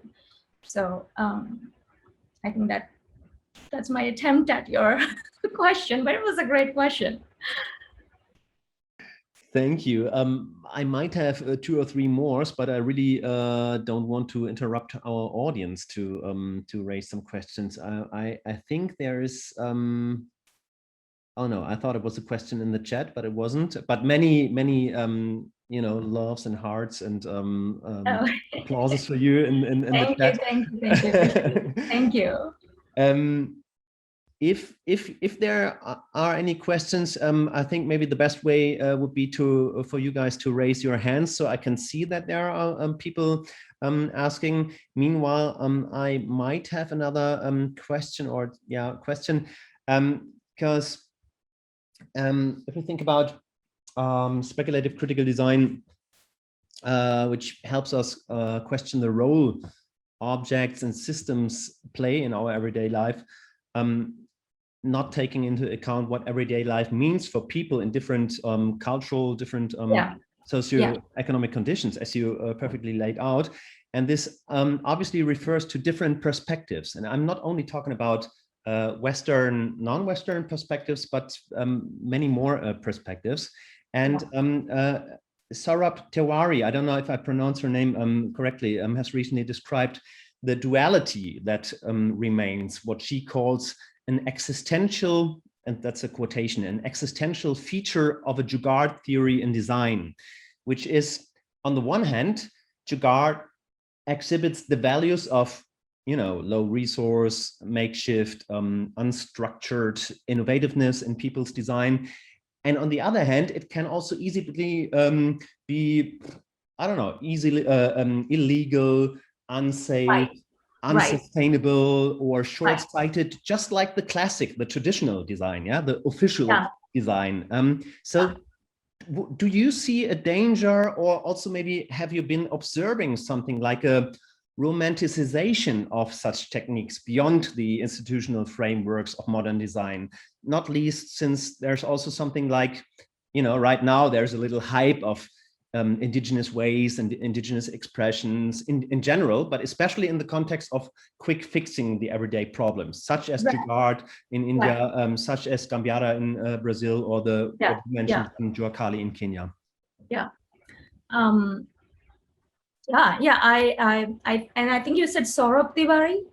So I think that's my attempt at your question, but it was a great question. Thank you. I might have 2 or 3 more, but I really don't want to interrupt our audience to raise some questions. I think there is. Oh no, I thought it was a question in the chat, but it wasn't. But many you know, loves and hearts and applauses for you in the chat. Thank you. If there are any questions, I think maybe the best way would be for you guys to raise your hands so I can see that there are people asking. Meanwhile, I might have another question because if you think about speculative critical design, which helps us question the role objects and systems play in our everyday life, not taking into account what everyday life means for people in different cultural, different socio-economic conditions, as you perfectly laid out. And this obviously refers to different perspectives. And I'm not only talking about Western, non-Western perspectives, but many more perspectives. And Saurabh Tiwari, I don't know if I pronounce her name correctly, has recently described the duality that remains, what she calls an existential, and that's a quotation, an existential feature of a Jugaad theory in design, which is, on the one hand, Jugaad exhibits the values of, you know, low resource, makeshift, unstructured innovativeness in people's design. And on the other hand, it can also easily be, I don't know, easily illegal, unsafe, unsustainable, or short-sighted, just like the classic, the traditional design, the official design. So do you see a danger, or also maybe have you been observing something like a romanticization of such techniques beyond the institutional frameworks of modern design, not least since there's also something like, you know, right now there's a little hype of indigenous ways and indigenous expressions in general, but especially in the context of quick fixing the everyday problems, such as Jugaad in India, such as Gambiara in Brazil, or the what you mentioned Juakali in Kenya. I think you said Saurabh Tiwari.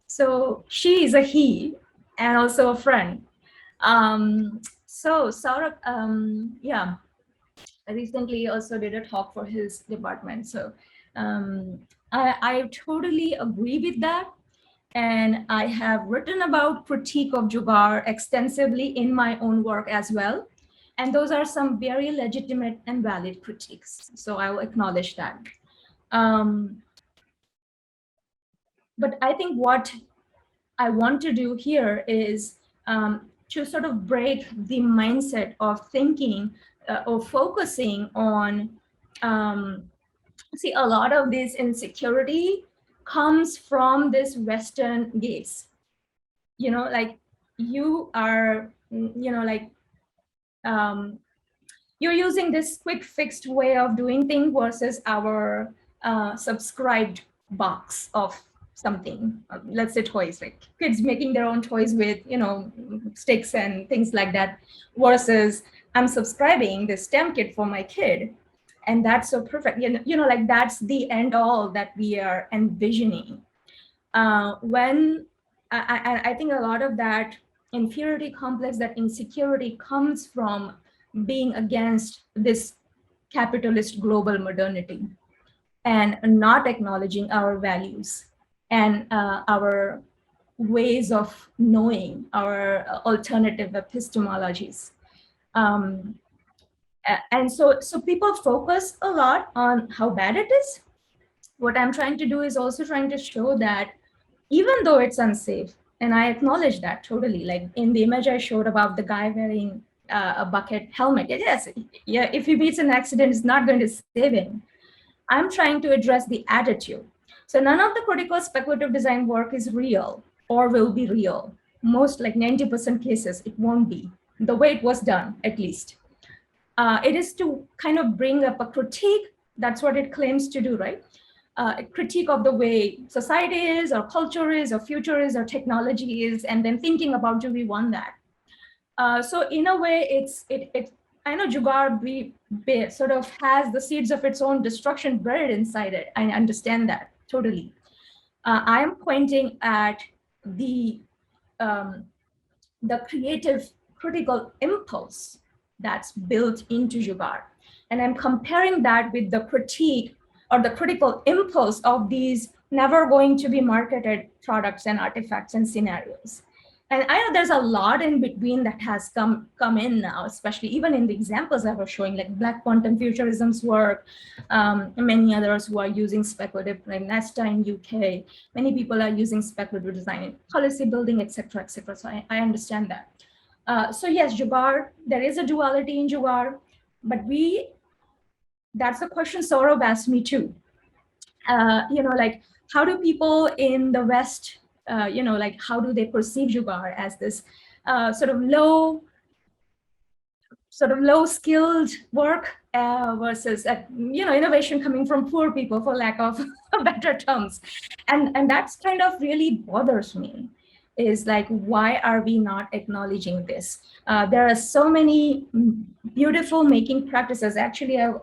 So she is a he and also a friend. So Saurabh, I recently also did a talk for his department. So I totally agree with that. And I have written about critique of Jugaad extensively in my own work as well. And those are some very legitimate and valid critiques. So I will acknowledge that. But I think what I want to do here is to sort of break the mindset of thinking or focusing on see, a lot of this insecurity comes from this Western gaze. Like you are, like you're using this quick fixed way of doing things versus our subscribed box of something. Let's say toys, like kids making their own toys with sticks and things like that, versus I'm subscribing this STEM kit for my kid, and that's so perfect. Like that's the end all that we are envisioning. When I think a lot of that inferiority complex, that insecurity comes from being against this capitalist global modernity and not acknowledging our values and our ways of knowing, our alternative epistemologies. Um, and so people focus a lot on how bad it is. What I'm trying to do is also trying to show that even though it's unsafe, and I acknowledge that totally, like in the image I showed about the guy wearing a bucket helmet, yes, yeah, if he meets an accident, it's not going to save him. I'm trying to address the attitude. So none of the critical speculative design work is real or will be real. Most, like 90% cases, it won't be the way it was done, at least. It is to kind of bring up a critique. That's what it claims to do, right? A critique of the way society is, or culture is, or future is, or technology is, and then thinking about, do we want that? So in a way, it I know Jugaad sort of has the seeds of its own destruction buried inside it. I understand that totally. I'm pointing at the um, the creative critical impulse that's built into Jugaad. And I'm comparing that with the critique or the critical impulse of these never going to be marketed products and artifacts and scenarios. And I know there's a lot in between that has come in now, especially even in the examples I was showing, like Black Quantum Futurism's work, many others who are using speculative, like Nesta in UK, many people are using speculative design in policy building, etc., etc. So I understand that. So yes, Jugaad, there is a duality in Jugaad, but that's the question Saurabh asked me too. Like how do people in the West, like how do they perceive Jugaad as this sort of low skilled work versus innovation coming from poor people, for lack of better terms, and that's kind of really bothers me, is like, why are we not acknowledging this? There are so many beautiful making practices. Actually, I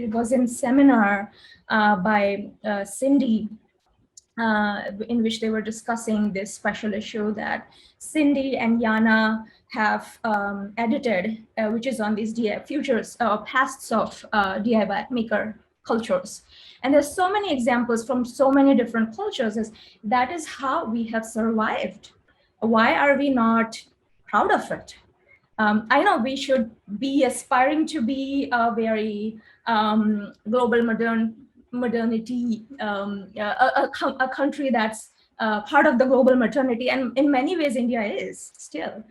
was in seminar by Cindy, in which they were discussing this special issue that Cindy and Yana have edited, which is on these futures or pasts of DIY maker cultures. And there's so many examples from so many different cultures. That is how we have survived. Why are we not proud of it? I know we should be aspiring to be a very global modernity, a country that's part of the global modernity, and in many ways India is still.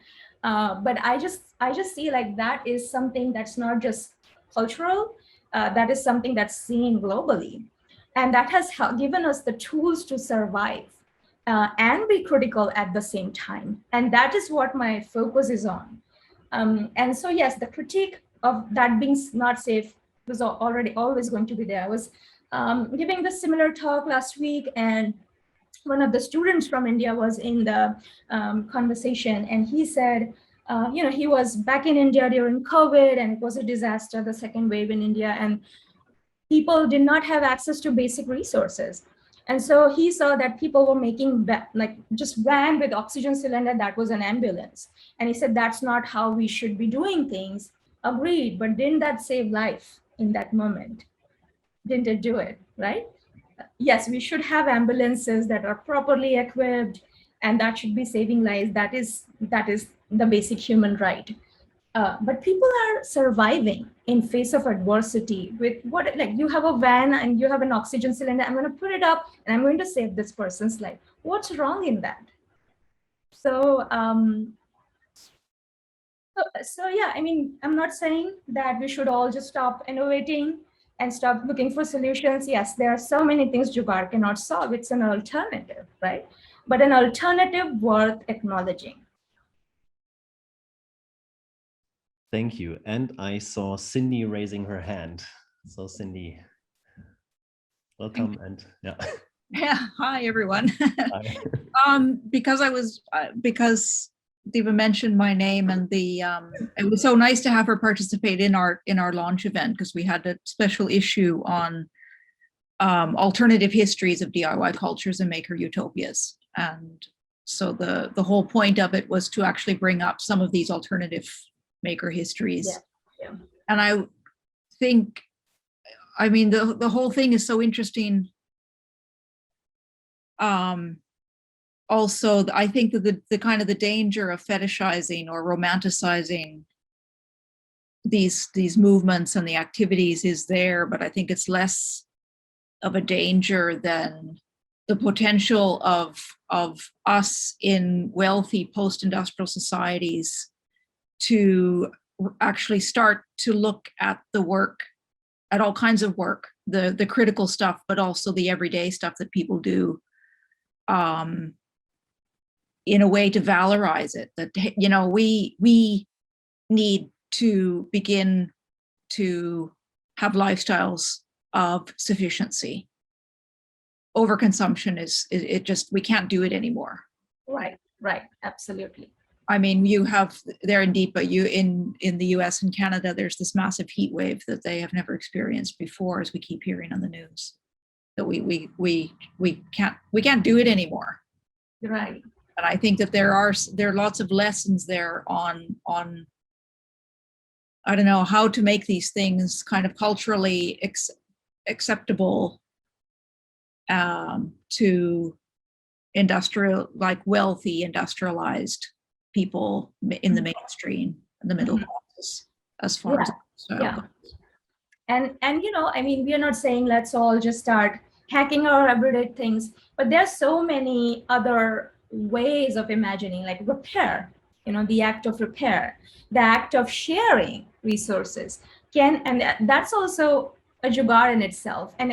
But I just see like that is something that's not just cultural, that is something that's seen globally, and that has given us the tools to survive and be critical at the same time. And that is what my focus is on. And so, yes, the critique of that being not safe was already always going to be there. I was giving the similar talk last week, and one of the students from India was in the conversation, and he said, he was back in India during COVID, and it was a disaster, the second wave in India, and people did not have access to basic resources. And so he saw that people were making like just van with oxygen cylinder that was an ambulance. And he said, that's not how we should be doing things. Agreed, but didn't that save life in that moment? Didn't it do it, right? Yes, we should have ambulances that are properly equipped, and that should be saving lives. That is the basic human right. But people are surviving in face of adversity with what, like, you have a van and you have an oxygen cylinder, I'm going to put it up and I'm going to save this person's life. What's wrong in that? So yeah, I mean, I'm not saying that we should all just stop innovating, and stop looking for solutions. Yes, there are so many things Jugaad cannot solve. It's an alternative, right? But an alternative worth acknowledging. Thank you. And I saw Cindy raising her hand. So Cindy, welcome. And yeah. Yeah. Hi, everyone. Hi. Because Deepa mentioned my name, and it was so nice to have her participate in our launch event, because we had a special issue on alternative histories of DIY cultures and maker utopias. And so the whole point of it was to actually bring up some of these alternative maker histories. Yeah. And I think, I mean, the whole thing is so interesting. Also, I think that the kind of the danger of fetishizing or romanticizing these movements and the activities is there, but I think it's less of a danger than the potential of us in wealthy post-industrial societies to actually start to look at the work, at all kinds of work, the critical stuff, but also the everyday stuff that people do, in a way to valorize it. That, you know, we need to begin to have lifestyles of sufficiency. Overconsumption is it just, we can't do it anymore. Right, absolutely. I mean, you have there in Deepa, in the US and Canada, there's this massive heat wave that they have never experienced before, as we keep hearing on the news. That we can't do it anymore. Right. And I think that there are lots of lessons there on I don't know how to make these things kind of culturally acceptable to industrial, like wealthy industrialized people in the mainstream and the middle classes, as far as goes. And you know, I mean, we are not saying let's all just start hacking our everyday things, but there's so many other ways of imagining, like repair, you know, the act of repair, the act of sharing resources and that's also a jugaad in itself. And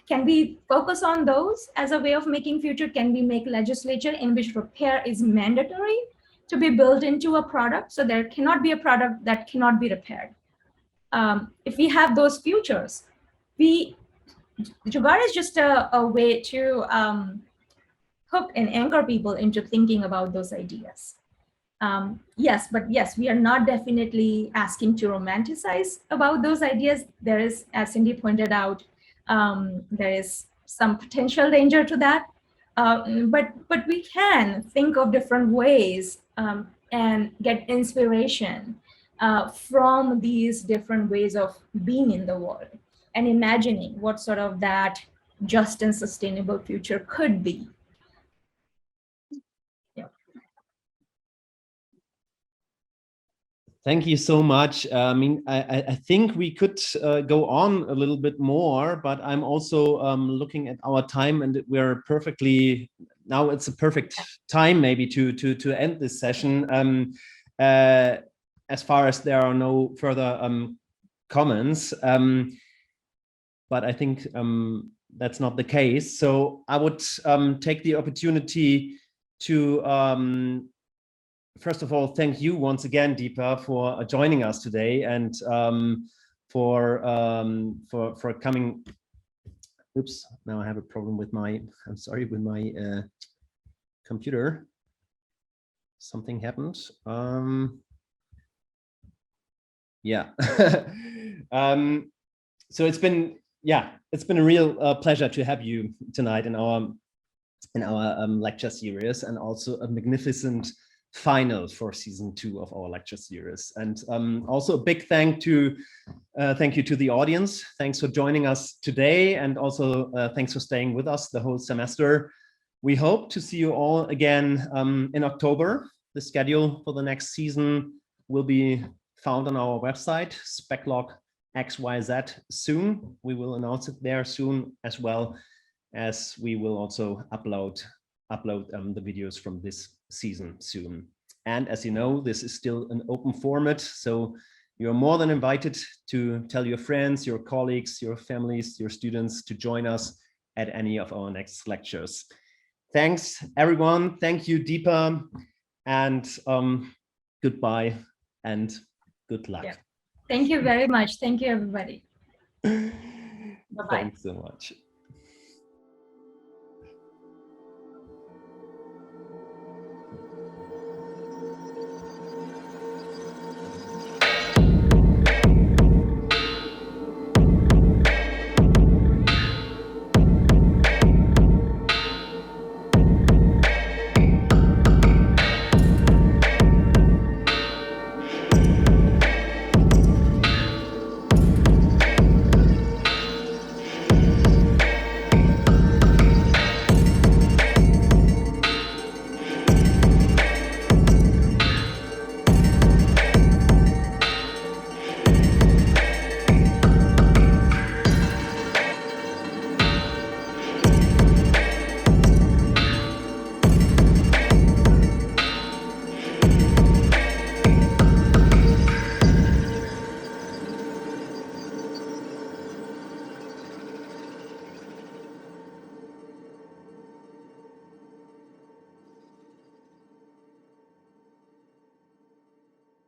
can we focus on those as a way of making future? Can we make legislature in which repair is mandatory to be built into a product, so there cannot be a product that cannot be repaired? If we have those futures, Jugaad is just a way to hook and anchor people into thinking about those ideas. Yes, we are not definitely asking to romanticize about those ideas. There is, as Cindy pointed out, there is some potential danger to that. But we can think of different ways and get inspiration from these different ways of being in the world and imagining what sort of that just and sustainable future could be. Thank you so much. I mean, I think we could go on a little bit more, but I'm also looking at our time, and we're perfectly, now it's a perfect time maybe to end this session. As far as there are no further comments, but I think that's not the case. So I would take the opportunity to first of all, thank you once again, Deepa, for joining us today and for coming. Oops, now I have a problem with my, I'm sorry, with my computer. Something happened. Yeah. So it's been a real pleasure to have you tonight in our lecture series, and also a magnificent final for season 2 of our lecture series. And also a big thank you to the audience. Thanks for joining us today, and also thanks for staying with us the whole semester. We hope to see you all again in October. The schedule for the next season will be found on our website, Speclog XYZ, soon. We will announce it there soon, as well as we will also upload the videos from this season soon. And as you know, this is still an open format, so You're more than invited to tell your friends, your colleagues, your families, your students to join us at any of our next lectures. Thanks, everyone. Thank you, Deepa, and goodbye and good luck. Yeah. Thank you very much. Thank you, everybody. Bye-bye. Thanks so much.